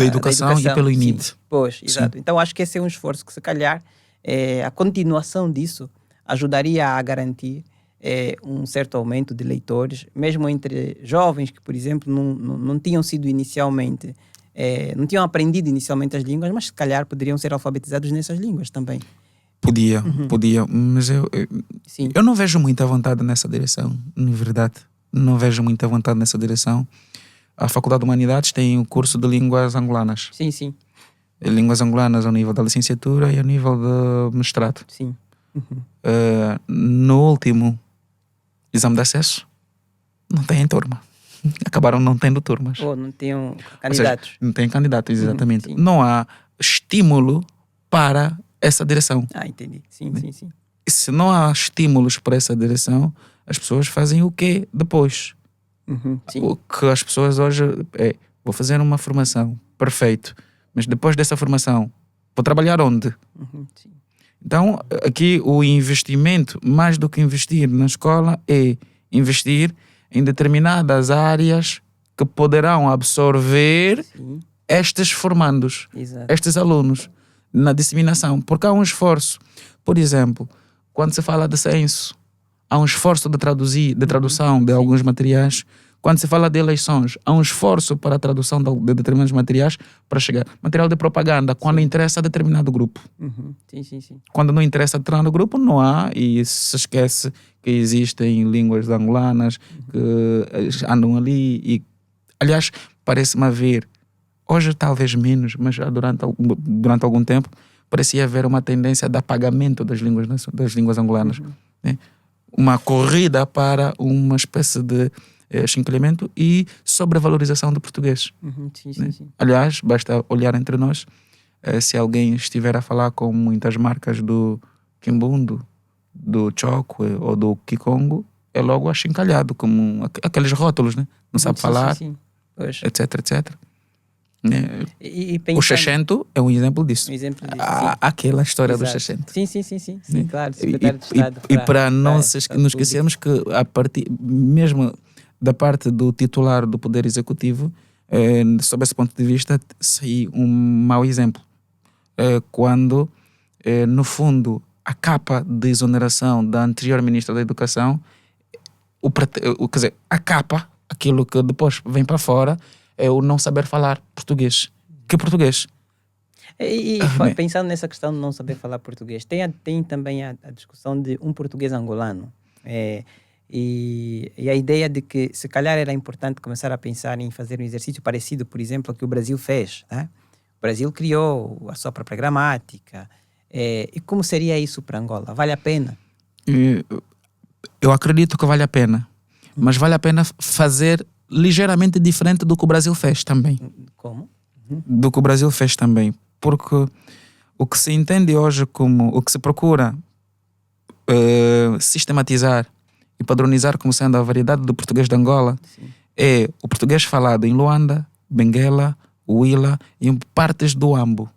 Educação e pelo INID. Sim, pois, exato. Sim. Então acho que esse é um esforço que se calhar a continuação disso ajudaria a garantir um certo aumento de leitores, mesmo entre jovens que, por exemplo, não tinham sido inicialmente, não tinham aprendido inicialmente as línguas, mas se calhar poderiam ser alfabetizados nessas línguas também. Podia, mas eu não vejo muita vontade nessa direção, na verdade. Não vejo muita vontade nessa direção. A Faculdade de Humanidades tem o curso de línguas angolanas. Sim, sim. Línguas angolanas ao nível da licenciatura e ao nível do mestrado. Sim. No último exame de acesso, não tem turma. Acabaram não tendo turmas. Ou não tinham candidatos. Ou seja, não tem candidatos, exatamente. Não há estímulo para essa direção. Entendi. Sim. E se não há estímulos para essa direção, as pessoas fazem o quê depois? Sim. O que as pessoas hoje vou fazer uma formação, perfeito, mas depois dessa formação vou trabalhar onde? Sim. Então aqui o investimento, mais do que investir na escola, é investir em determinadas áreas que poderão absorver estes formandos, estes alunos, na disseminação, porque há um esforço. Por exemplo, quando se fala de censo, há um esforço de tradução de alguns materiais. Quando se fala de eleições, há um esforço para a tradução de determinados materiais para chegar. Material de propaganda, quando interessa a determinado grupo. Sim. Quando não interessa a determinado grupo, não há, e se esquece que existem línguas angolanas que andam ali. E, aliás, parece-me haver, hoje talvez menos, mas já durante algum tempo, parecia haver uma tendência de apagamento das línguas angolanas. Né? Uma corrida para uma espécie de achincalhamento e sobrevalorização do português. Sim. Aliás, basta olhar entre nós, se alguém estiver a falar com muitas marcas do Kimbundo, do Choco ou do Kikongo, é logo achincalhado, como aqueles rótulos, né? Não sabe falar, etc. E pensando... O Xexento é um exemplo disso. Aquela história do Xexento. Sim, claro. E para não esquecermos que a partir mesmo da parte do titular do Poder Executivo, sob esse ponto de vista, saiu um mau exemplo. Quando, no fundo, a capa de exoneração da anterior Ministra da Educação, quer dizer, a capa, aquilo que depois vem para fora, é o não saber falar português. Que português? E pensando nessa questão de não saber falar português, tem também a discussão de um português angolano. E a ideia de que se calhar era importante começar a pensar em fazer um exercício parecido, por exemplo, ao que o Brasil fez. Né? O Brasil criou a sua própria gramática. E como seria isso para Angola? Vale a pena? Eu acredito que vale a pena. Mas vale a pena fazer ligeiramente diferente do que o Brasil fez também. Como? Do que o Brasil fez também. Porque o que se entende hoje como... O que se procura sistematizar e padronizar como sendo a variedade do português de Angola é o português falado em Luanda, Benguela, Huila e em partes do Ambo.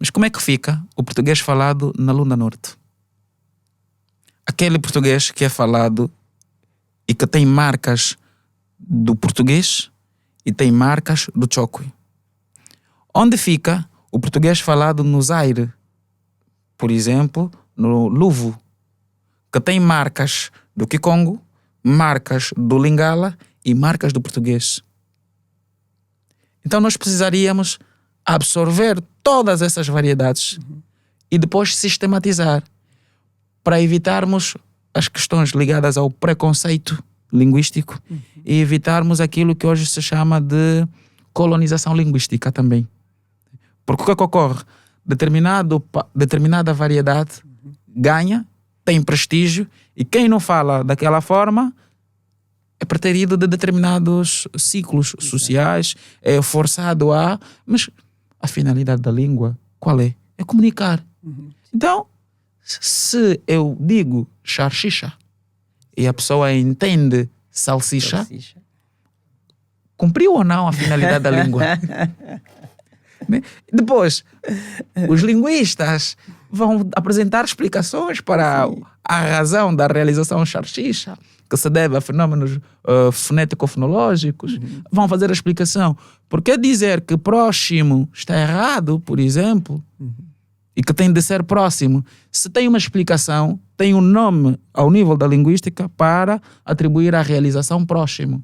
Mas como é que fica o português falado na Lunda Norte? Aquele português que é falado e que tem marcas do português e tem marcas do chokwe. Onde fica o português falado no Zaire? Por exemplo, no Luvo, que tem marcas do Kikongo, marcas do Lingala e marcas do português. Então nós precisaríamos absorver todas essas variedades e depois sistematizar para evitarmos as questões ligadas ao preconceito linguístico e evitarmos aquilo que hoje se chama de colonização linguística também. Porque o que é que ocorre? Determinada variedade ganha, tem prestígio, e quem não fala daquela forma é preterido de determinados ciclos sociais, é forçado a... Mas a finalidade da língua, qual é? É comunicar. Então, se eu digo charchicha e a pessoa entende salsicha, cumpriu ou não a finalidade da língua? Depois, os linguistas vão apresentar explicações para a razão da realização charchicha, que se deve a fenómenos fonético-fonológicos. Vão fazer a explicação. Porque dizer que próximo está errado, por exemplo, e que tem de ser próximo, se tem uma explicação, tem um nome ao nível da linguística para atribuir à realização próximo.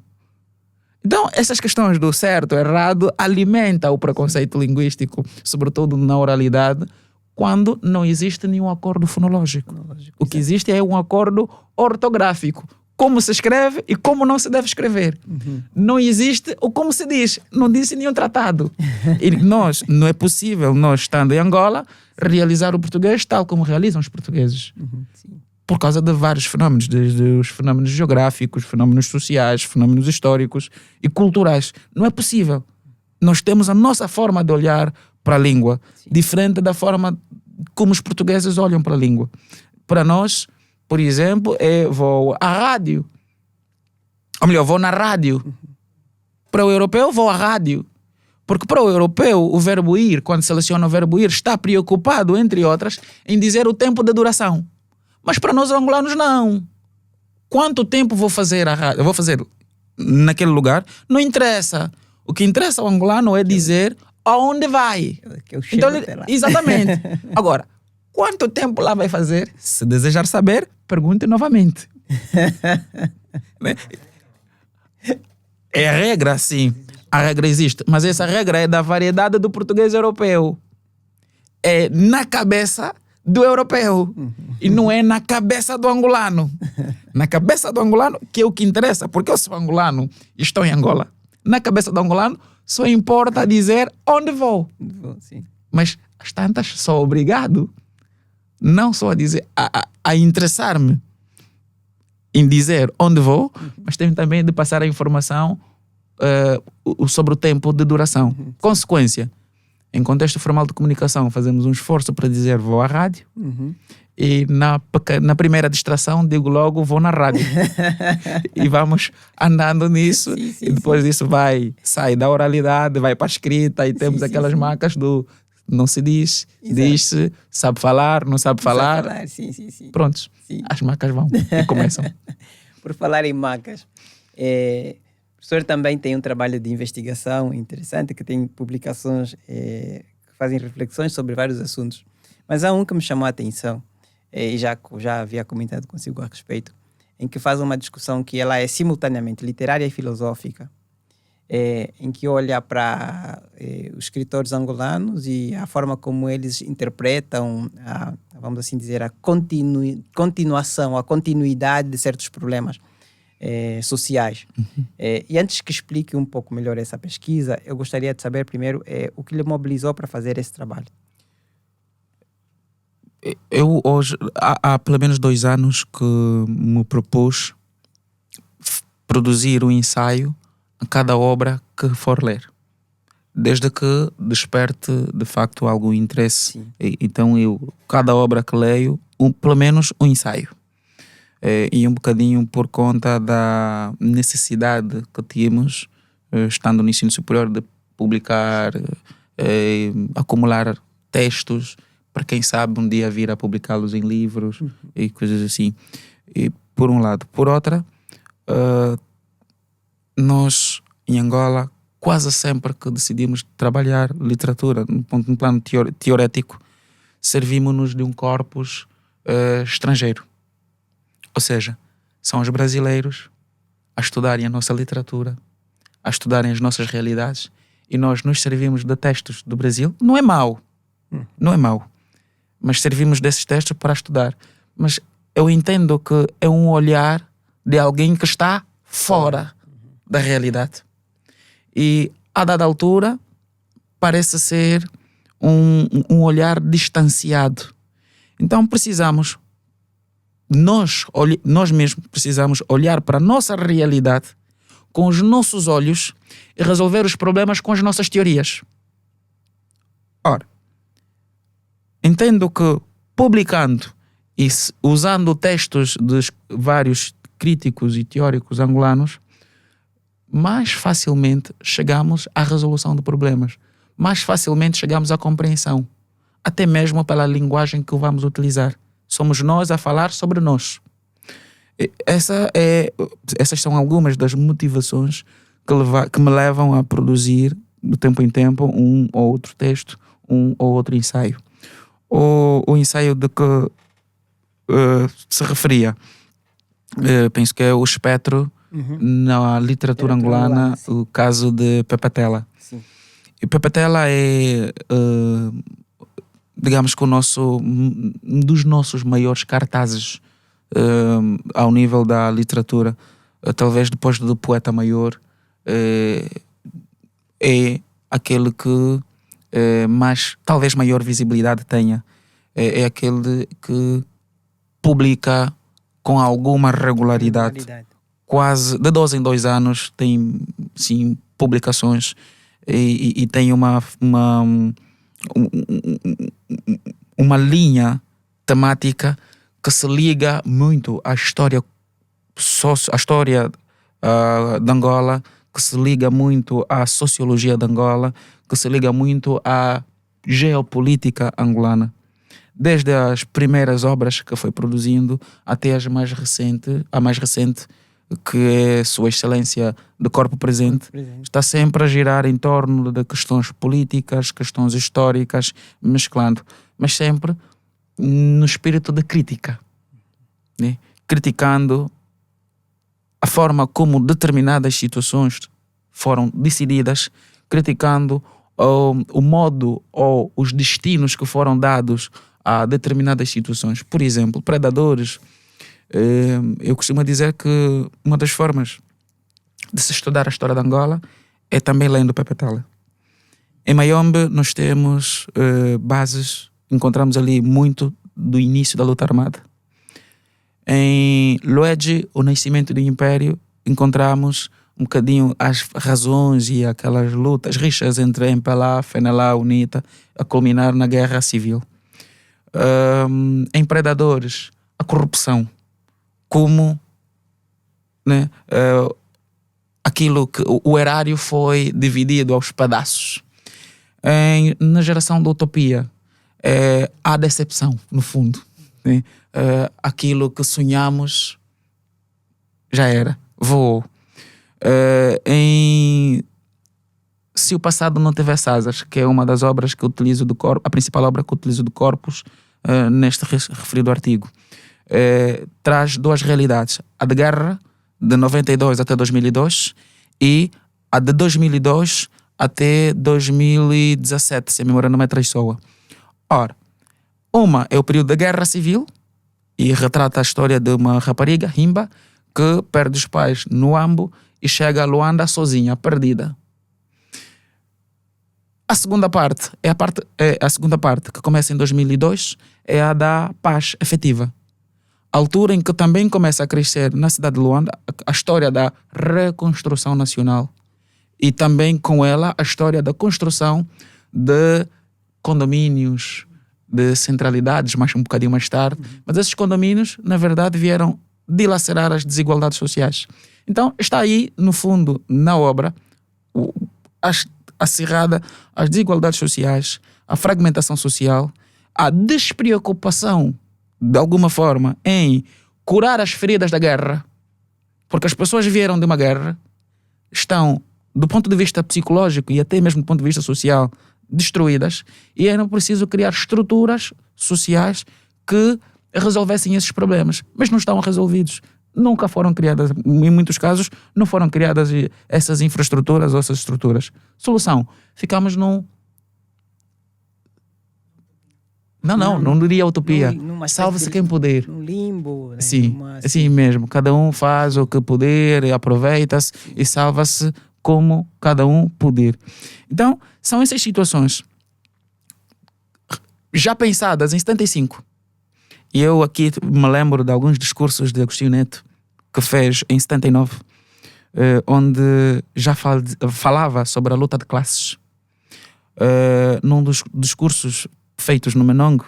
Então, essas questões do certo, errado, alimentam o preconceito linguístico, sobretudo na oralidade, quando não existe nenhum acordo fonológico. O que existe é um acordo ortográfico. Como se escreve e como não se deve escrever. Não existe o como se diz. Não disse nenhum tratado. E não é possível, nós estando em Angola, realizar o português tal como realizam os portugueses. Por causa de vários fenómenos, desde os fenómenos geográficos, fenómenos sociais, fenómenos históricos e culturais. Não é possível. Nós temos a nossa forma de olhar para a língua, diferente da forma como os portugueses olham para a língua. Para nós, por exemplo, vou à rádio. Ou melhor, vou na rádio. Para o europeu, vou à rádio. Porque para o europeu, o verbo ir, quando seleciona o verbo ir, está preocupado, entre outras, em dizer o tempo de duração. Mas para nós angolanos, não. Quanto tempo vou fazer a rádio? Eu vou fazer naquele lugar? Não interessa. O que interessa ao angolano é dizer aonde vai. Que eu chego até lá. Exatamente. Agora, quanto tempo lá vai fazer? Se desejar saber, pergunte novamente. É a regra, sim. A regra existe. Mas essa regra é da variedade do português europeu. É na cabeça do europeu. E não é na cabeça do angolano. Na cabeça do angolano, que é o que interessa. Porque eu sou angolano e estou em Angola. Na cabeça do angolano, só importa dizer onde vou. Sim. Mas às tantas sou obrigado não só a dizer, a interessar-me em dizer onde vou, mas tenho também de passar a informação sobre o tempo de duração. Consequência, em contexto formal de comunicação, fazemos um esforço para dizer vou à rádio e na primeira distração digo logo vou na rádio. E vamos andando nisso e depois disso sai da oralidade, vai para a escrita e temos aquelas marcas do não se diz, diz-se, sabe falar, não sabe falar. Prontos, as marcas vão e começam. Por falar em marcas, o professor também tem um trabalho de investigação interessante, que tem publicações que fazem reflexões sobre vários assuntos. Mas há um que me chamou a atenção, e já havia comentado consigo a respeito, em que faz uma discussão que ela é simultaneamente literária e filosófica, em que olha para os escritores angolanos e a forma como eles interpretam, vamos assim dizer, a continuação, a continuidade de certos problemas sociais. E antes que explique um pouco melhor essa pesquisa, eu gostaria de saber primeiro o que lhe mobilizou para fazer esse trabalho. Eu hoje, há pelo menos 2 anos que me propus produzir um ensaio a cada obra que for ler, desde que desperte de facto algum interesse. Então cada obra que leio, pelo menos um ensaio. E um bocadinho por conta da necessidade que tínhamos, estando no ensino superior, de publicar, acumular textos, para quem sabe um dia vir a publicá-los em livros e coisas assim. E, por um lado. Por outra, nós, em Angola, quase sempre que decidimos trabalhar literatura, no plano teorético, servimos-nos de um corpus estrangeiro. Ou seja, são os brasileiros a estudarem a nossa literatura, a estudarem as nossas realidades, e nós nos servimos de textos do Brasil. Não é mau, não é mau, mas servimos desses textos para estudar. Mas eu entendo que é um olhar de alguém que está fora da realidade. E a dada altura parece ser um olhar distanciado. Então precisamos, nós mesmos precisamos olhar para a nossa realidade com os nossos olhos e resolver os problemas com as nossas teorias. Ora, entendo que publicando e usando textos de vários críticos e teóricos angolanos, mais facilmente chegamos à resolução de problemas, mais facilmente chegamos à compreensão, até mesmo pela linguagem que vamos utilizar. Somos nós a falar sobre nós. Essas são algumas das motivações que me levam a produzir, de tempo em tempo, um ou outro texto, um ou outro ensaio. O ensaio de que se referia, penso que é o espectro na literatura angolana, o caso de Pepetela. Sim. E Pepetela é, digamos que um dos nossos maiores cartazes ao nível da literatura, talvez depois do Poeta Maior, é aquele que talvez maior visibilidade tenha. É aquele que publica com alguma regularidade. Quase de 2 em 2 anos tem, sim, publicações e tem uma linha temática que se liga muito à história de Angola, que se liga muito à sociologia de Angola, que se liga muito à geopolítica angolana. Desde as primeiras obras que foi produzindo até a mais recente, que é Sua Excelência de Corpo Presente, está sempre a girar em torno de questões políticas, questões históricas, mesclando, mas sempre no espírito de crítica, né? Criticando a forma como determinadas situações foram decididas, criticando o modo ou os destinos que foram dados a determinadas situações. Por exemplo, predadores. Eu costumo dizer que uma das formas de se estudar a história de Angola é também lendo Pepetela. Em Mayombe nós temos bases, encontramos ali muito do início da luta armada. Em Luege, o nascimento do Império, encontramos um bocadinho as razões e aquelas lutas, rixas entre MPLA, FNLA, UNITA, a culminar na Guerra Civil. Em Predadores, a corrupção, como, né, aquilo que o erário foi dividido aos pedaços. Na Geração da Utopia, há decepção, no fundo, né? Aquilo que sonhamos já era, voou. Se o Passado Não Tivesse Asas, que é uma das obras que utilizo do corpo, a principal obra que utilizo do Corpus neste referido artigo, traz 2 realidades: a de guerra de 92 até 2002 e a de 2002 até 2017, se a memória não me traiçoa. Ora, uma é o período da Guerra Civil e retrata a história de uma rapariga, Himba, que perde os pais no Ambo e chega a Luanda sozinha, perdida. A segunda parte a segunda parte, que começa em 2002, é a da paz efetiva. A altura em que também começa a crescer na cidade de Luanda a história da reconstrução nacional e também com ela a história da construção de condomínios, de centralidades, mais um bocadinho mais tarde. Mas esses condomínios, na verdade, vieram dilacerar as desigualdades sociais. Então está aí, no fundo, na obra, acirrada as desigualdades sociais, a fragmentação social, a despreocupação, de alguma forma, em curar as feridas da guerra, porque as pessoas vieram de uma guerra, estão, do ponto de vista psicológico e até mesmo do ponto de vista social, destruídas, e era preciso criar estruturas sociais que resolvessem esses problemas, mas não estão resolvidos. Nunca foram criadas, em muitos casos, não foram criadas essas infraestruturas ou essas estruturas. Solução, ficamos num... Não diria utopia. Salve-se quem puder. Um limbo. Né? Sim, assim mesmo. Cada um faz o que puder, aproveita-se e salva-se como cada um puder. Então, são essas situações já pensadas em 75. E eu aqui me lembro de alguns discursos de Agostinho Neto que fez em 79, onde já falava sobre a luta de classes. Num dos discursos feitos no Menong,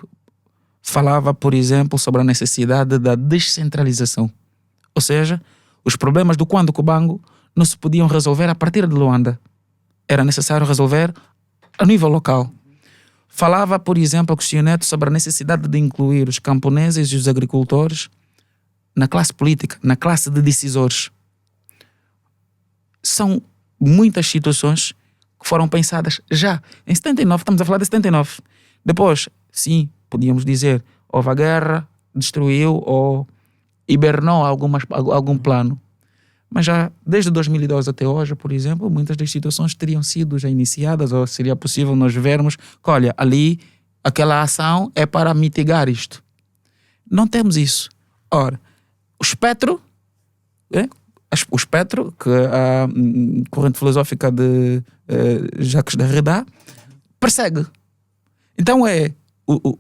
falava, por exemplo, sobre a necessidade da descentralização. Ou seja, os problemas do Cuando Cubango não se podiam resolver a partir de Luanda. Era necessário resolver a nível local. Falava, por exemplo, Agostinho Neto sobre a necessidade de incluir os camponeses e os agricultores na classe política, na classe de decisores. São muitas situações que foram pensadas já. Em 79, estamos a falar de 79. Depois, sim, podíamos dizer, houve a guerra, destruiu ou hibernou algum plano. Mas já desde 2012 até hoje, por exemplo, muitas das situações teriam sido já iniciadas, ou seria possível nós vermos que, olha, ali aquela ação é para mitigar isto. Não temos isso. Ora, o espectro, que a corrente filosófica de Jacques Derrida persegue. Então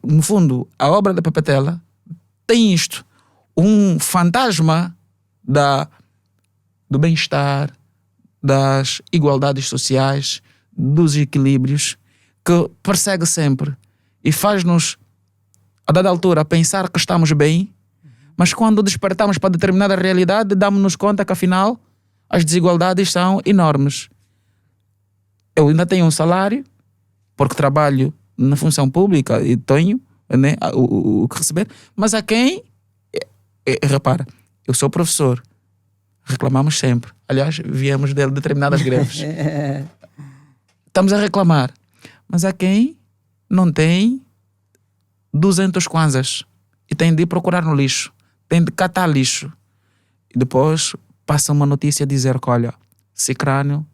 no fundo, a obra da Pepetela tem isto, um fantasma do bem-estar, das igualdades sociais, dos equilíbrios, que persegue sempre e faz-nos, a dada altura, pensar que estamos bem, mas quando despertamos para determinada realidade, damos-nos conta que, afinal, as desigualdades são enormes. Eu ainda tenho um salário, porque trabalho na função pública e tenho, né, o que receber, mas a quem... repara, eu sou professor, reclamamos sempre. Aliás, viemos de determinadas greves. Estamos a reclamar. Mas há quem não tem 200 kwanzas e tem de ir procurar no lixo, tem de catar lixo. E depois passa uma notícia a dizer que, olha, Cicrânio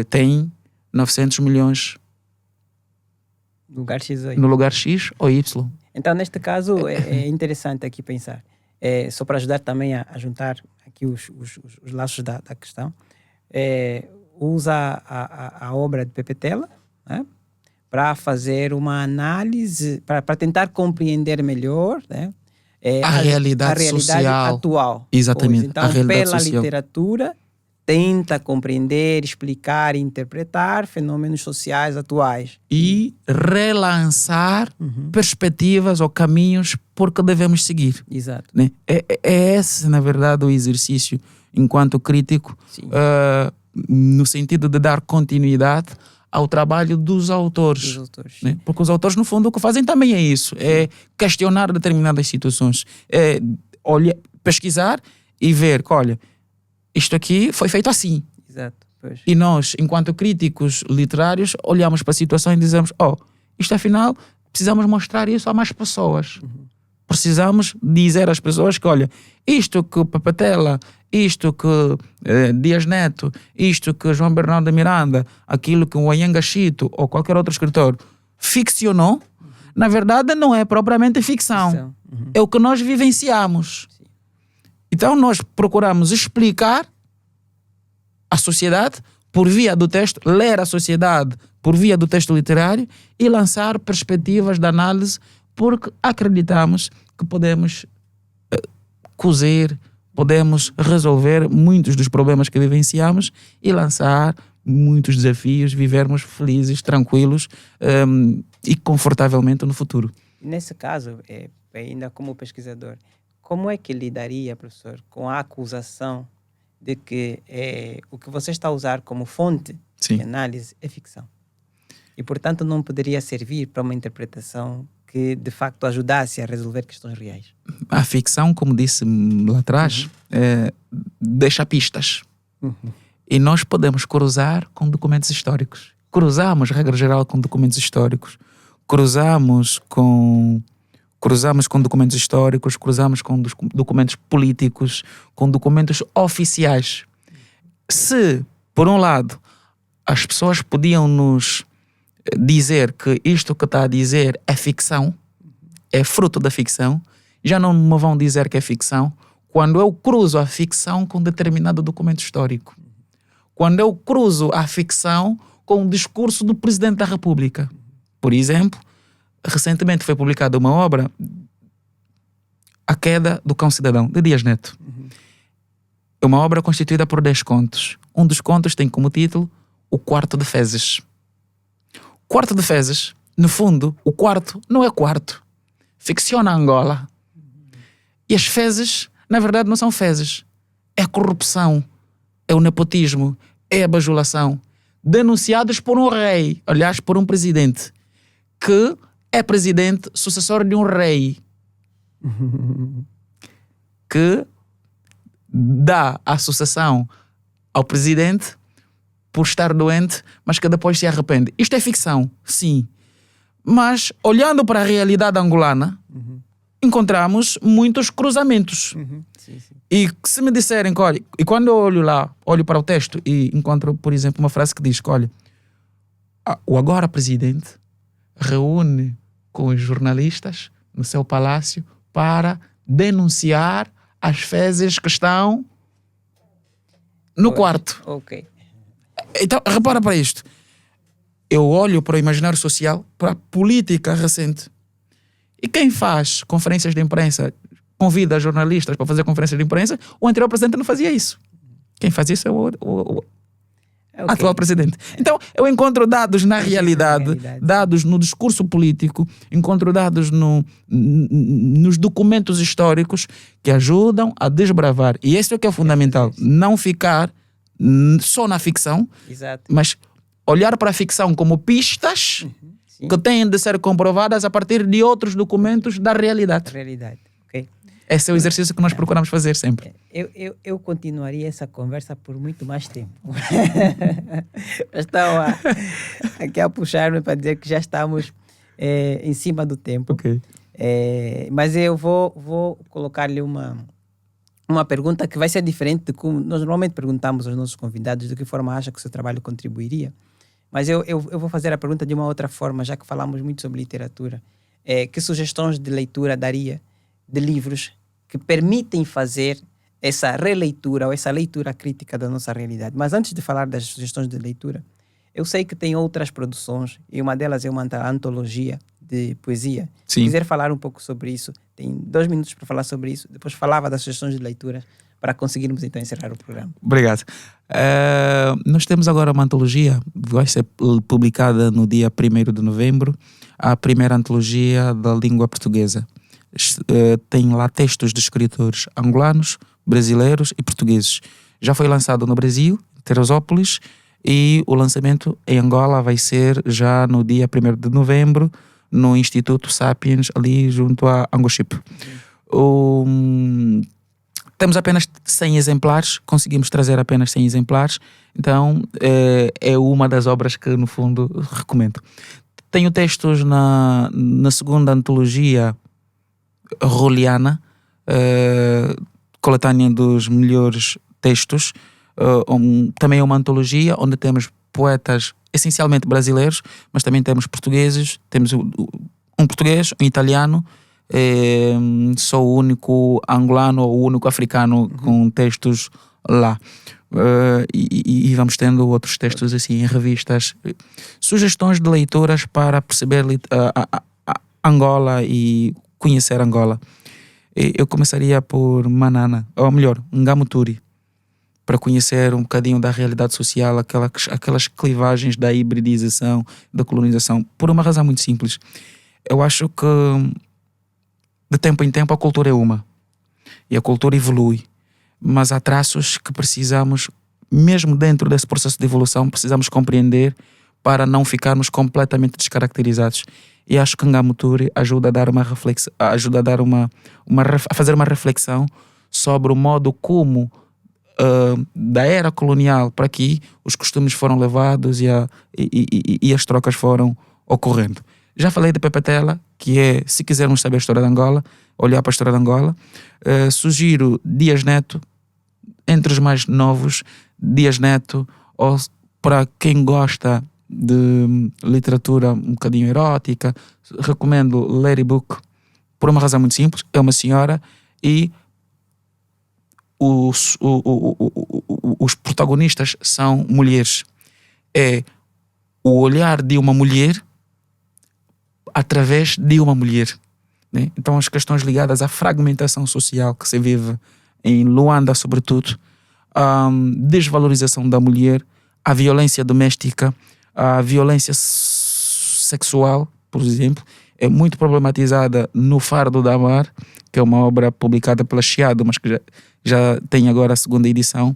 tem 900 milhões no lugar X ou Y. Então, neste caso, é interessante aqui pensar. Só para ajudar também a juntar aqui os laços da questão, usa a obra de Pepetela, né, para fazer uma análise, para tentar compreender melhor, né, a realidade social atual. Exatamente. Pois, então, a realidade pela social. literatura, tenta compreender, explicar e interpretar fenômenos sociais atuais. E relançar perspectivas ou caminhos por que devemos seguir. Exato. Né? É esse, na verdade, o exercício enquanto crítico, no sentido de dar continuidade ao trabalho dos autores. Né? Porque os autores, no fundo, o que fazem também é isso. É questionar determinadas situações. É pesquisar e ver que, olha, isto aqui foi feito assim. Exato. Pois. E nós, enquanto críticos literários, olhamos para a situação e dizemos, isto afinal, precisamos mostrar isso a mais pessoas. Precisamos dizer às pessoas que, olha, isto que Pepetela, isto que Dias Neto, isto que João Bernardo de Miranda, aquilo que o Oyanga Chito ou qualquer outro escritor ficcionou, na verdade não é propriamente ficção. É o que nós vivenciamos. Então nós procuramos explicar a sociedade por via do texto, ler a sociedade por via do texto literário e lançar perspectivas de análise, porque acreditamos que podemos cozer, podemos resolver muitos dos problemas que vivenciamos e lançar muitos desafios, vivermos felizes, tranquilos e confortavelmente no futuro. Nesse caso, ainda como pesquisador, como é que lidaria, professor, com a acusação de que o que você está a usar como fonte de análise é ficção? e, portanto, não poderia servir para uma interpretação que, de facto, ajudasse a resolver questões reais. A ficção, como disse lá atrás, deixa pistas. E nós podemos cruzar com documentos históricos. Cruzamos, regra geral, com documentos históricos. Cruzamos com documentos históricos, cruzamos com documentos políticos, com documentos oficiais. Se, por um lado, as pessoas podiam nos dizer que isto que está a dizer é ficção, é fruto da ficção, já não me vão dizer que é ficção quando eu cruzo a ficção com determinado documento histórico. Quando eu cruzo a ficção com o discurso do Presidente da República. Por exemplo, recentemente foi publicada uma obra, A Queda do Cão Cidadão, de Dias Neto. É uma obra constituída por 10 contos. Um dos contos tem como título O Quarto de Fezes. O Quarto de Fezes, no fundo, o quarto não é quarto. Ficciona Angola. E as fezes, na verdade, não são fezes. É a corrupção, é o nepotismo, é a bajulação. Denunciados por um rei, aliás, por um presidente, que é presidente, sucessor de um rei, que dá a sucessão ao presidente por estar doente, mas que depois se arrepende. Isto é ficção, sim. Mas, olhando para a realidade angolana, encontramos muitos cruzamentos. Sim, sim. E se me disserem que, olha, e quando eu olho lá, olho para o texto e encontro, por exemplo, uma frase que diz que, olha, o agora presidente reúne com os jornalistas no seu palácio para denunciar as fezes que estão no quarto. Ok. Então, repara para isto. Eu olho para o imaginário social, para a política recente. E quem faz conferências de imprensa, convida jornalistas para fazer conferências de imprensa, o anterior presidente não fazia isso. Quem faz isso é o atual presidente. Então, eu encontro dados na realidade, dados no discurso político, encontro dados nos documentos históricos que ajudam a desbravar. E isso é o que é fundamental. Não ficar só na ficção, Exato. mas olhar para a ficção como pistas que têm de ser comprovadas a partir de outros documentos da realidade. Realidade. Ok. Esse é o exercício que nós procuramos fazer sempre. Eu continuaria essa conversa por muito mais tempo. Estão aqui a puxar-me para dizer que já estamos em cima do tempo. Ok. Mas eu vou colocar-lhe uma pergunta que vai ser diferente de como nós normalmente perguntamos aos nossos convidados de que forma acha que o seu trabalho contribuiria. Mas eu vou fazer a pergunta de uma outra forma, já que falamos muito sobre literatura. Que sugestões de leitura daria de livros que permitem fazer essa releitura ou essa leitura crítica da nossa realidade? Mas antes de falar das sugestões de leitura, eu sei que tem outras produções e uma delas é uma antologia de poesia. Sim. Se quiser falar um pouco sobre isso, tem 2 minutos para falar sobre isso. Depois falava das sugestões de leitura para conseguirmos então encerrar o programa. Obrigado. Nós temos agora uma antologia, vai ser publicada no dia 1º de novembro, a primeira antologia da língua portuguesa. Tem lá textos de escritores angolanos, brasileiros e portugueses. Já foi lançado no Brasil, Teresópolis, e o lançamento em Angola vai ser já no dia 1º de novembro, no Instituto Sapiens, ali junto a Angochip. Temos apenas 100 exemplares, conseguimos trazer apenas 100 exemplares, então é uma das obras que, no fundo, recomendo. Tenho textos na segunda antologia Roliana, coletânea dos melhores textos. Também é uma antologia onde temos poetas essencialmente brasileiros, mas também temos portugueses, temos um português, um italiano. Sou o único angolano ou o único africano com textos lá. E vamos tendo outros textos assim em revistas. Sugestões de leituras para perceber Angola e conhecer Angola. Eu começaria por Manana, ou melhor, Ngamuturi, para conhecer um bocadinho da realidade social, aquelas clivagens da hibridização, da colonização, por uma razão muito simples. Eu acho que de tempo em tempo a cultura é uma e a cultura evolui, mas há traços que precisamos, mesmo dentro desse processo de evolução, precisamos compreender para não ficarmos completamente descaracterizados. E acho que Ngamuturi ajuda a dar uma reflexão, ajuda a dar a fazer uma reflexão sobre o modo como da era colonial para aqui os costumes foram levados e as trocas foram ocorrendo. Já falei de Pepe Tela, que é, se quisermos saber a história de Angola, olhar para a história de Angola, sugiro Dias Neto, entre os mais novos, Dias Neto, ou para quem gosta de literatura um bocadinho erótica, recomendo Lady Book, por uma razão muito simples, é uma senhora e os protagonistas são mulheres. É o olhar de uma mulher através de uma mulher, né? Então as questões ligadas à fragmentação social que se vive em Luanda, sobretudo, a desvalorização da mulher, a violência doméstica, a violência sexual, por exemplo, é muito problematizada no Fardo da Mar, que é uma obra publicada pela Chiado, mas que já tem agora a segunda edição.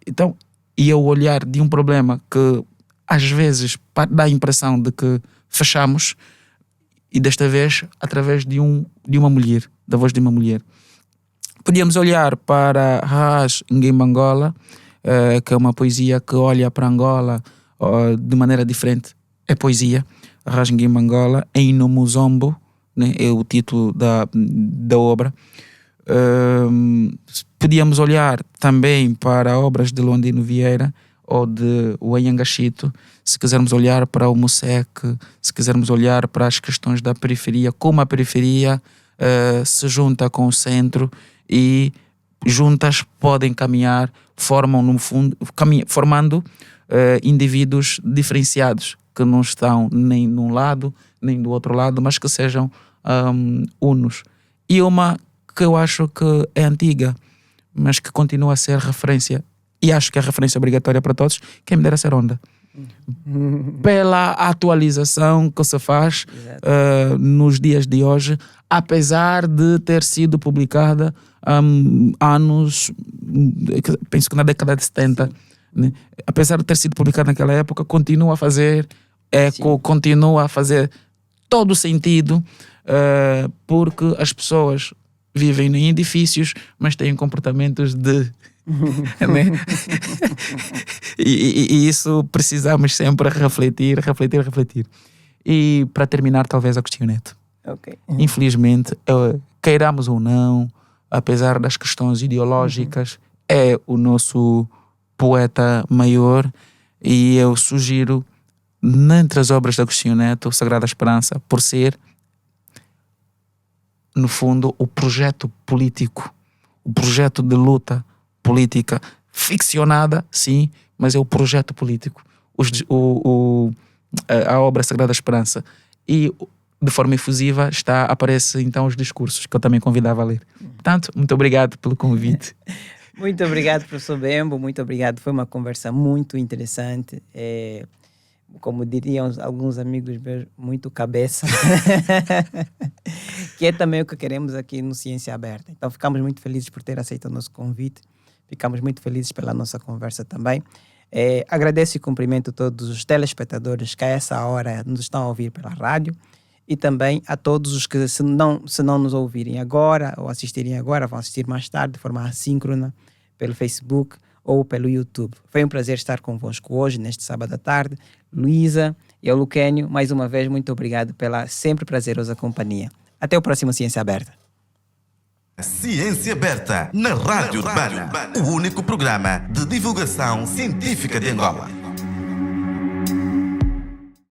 Então, e é o olhar de um problema que às vezes dá a impressão de que fechamos, e desta vez através de uma mulher, da voz de uma mulher. Podíamos olhar para Raj Ngimbangola, que é uma poesia que olha para Angola de maneira diferente. É poesia. Raj Ngimbangola, em Nomuzombo, né, é o título da obra. Podíamos olhar também para obras de Londino Vieira ou de Wayangachito, se quisermos olhar para o Musek, se quisermos olhar para as questões da periferia, como a periferia se junta com o centro e juntas podem caminhar, formam no fundo, formando indivíduos diferenciados, que não estão nem num lado, nem do outro lado, mas que sejam unos. E uma que eu acho que é antiga, mas que continua a ser referência, e acho que é referência obrigatória para todos, quem me dera ser onda. Pela atualização que se faz nos dias de hoje, apesar de ter sido publicada anos, penso que na década de 70, né? Apesar de ter sido publicada naquela época, continua a fazer eco, sim, continua a fazer todo o sentido, porque as pessoas vivem em edifícios, mas têm comportamentos de... né? e isso precisamos sempre refletir. E para terminar, talvez Agostinho Neto. Okay. Infelizmente, queiramos ou não, apesar das questões ideológicas, é o nosso poeta maior, e eu sugiro, entre as obras de Agostinho Neto, Sagrada Esperança, por ser, no fundo, o projeto político, o projeto de luta política, ficcionada, sim, mas é o projeto político, a obra Sagrada Esperança. E de forma efusiva aparece então os discursos, que eu também convidava a ler. Portanto, muito obrigado pelo convite. Muito obrigado, professor Bembo, muito obrigado. Foi uma conversa muito interessante. Como diriam alguns amigos meus, muito cabeça. Que é também o que queremos aqui no Ciência Aberta. Então, ficamos muito felizes por ter aceito o nosso convite. Ficamos muito felizes pela nossa conversa também. Agradeço e cumprimento todos os telespectadores que a essa hora nos estão a ouvir pela rádio, e também a todos os que, se não nos ouvirem agora ou assistirem agora, vão assistir mais tarde de forma assíncrona pelo Facebook ou pelo YouTube. Foi um prazer estar convosco hoje, neste sábado à tarde. Luísa e ao Luquênio, mais uma vez, muito obrigado pela sempre prazerosa companhia. Até o próximo Ciência Aberta. Ciência Aberta, na Rádio Urbana, o único programa de divulgação científica de Angola.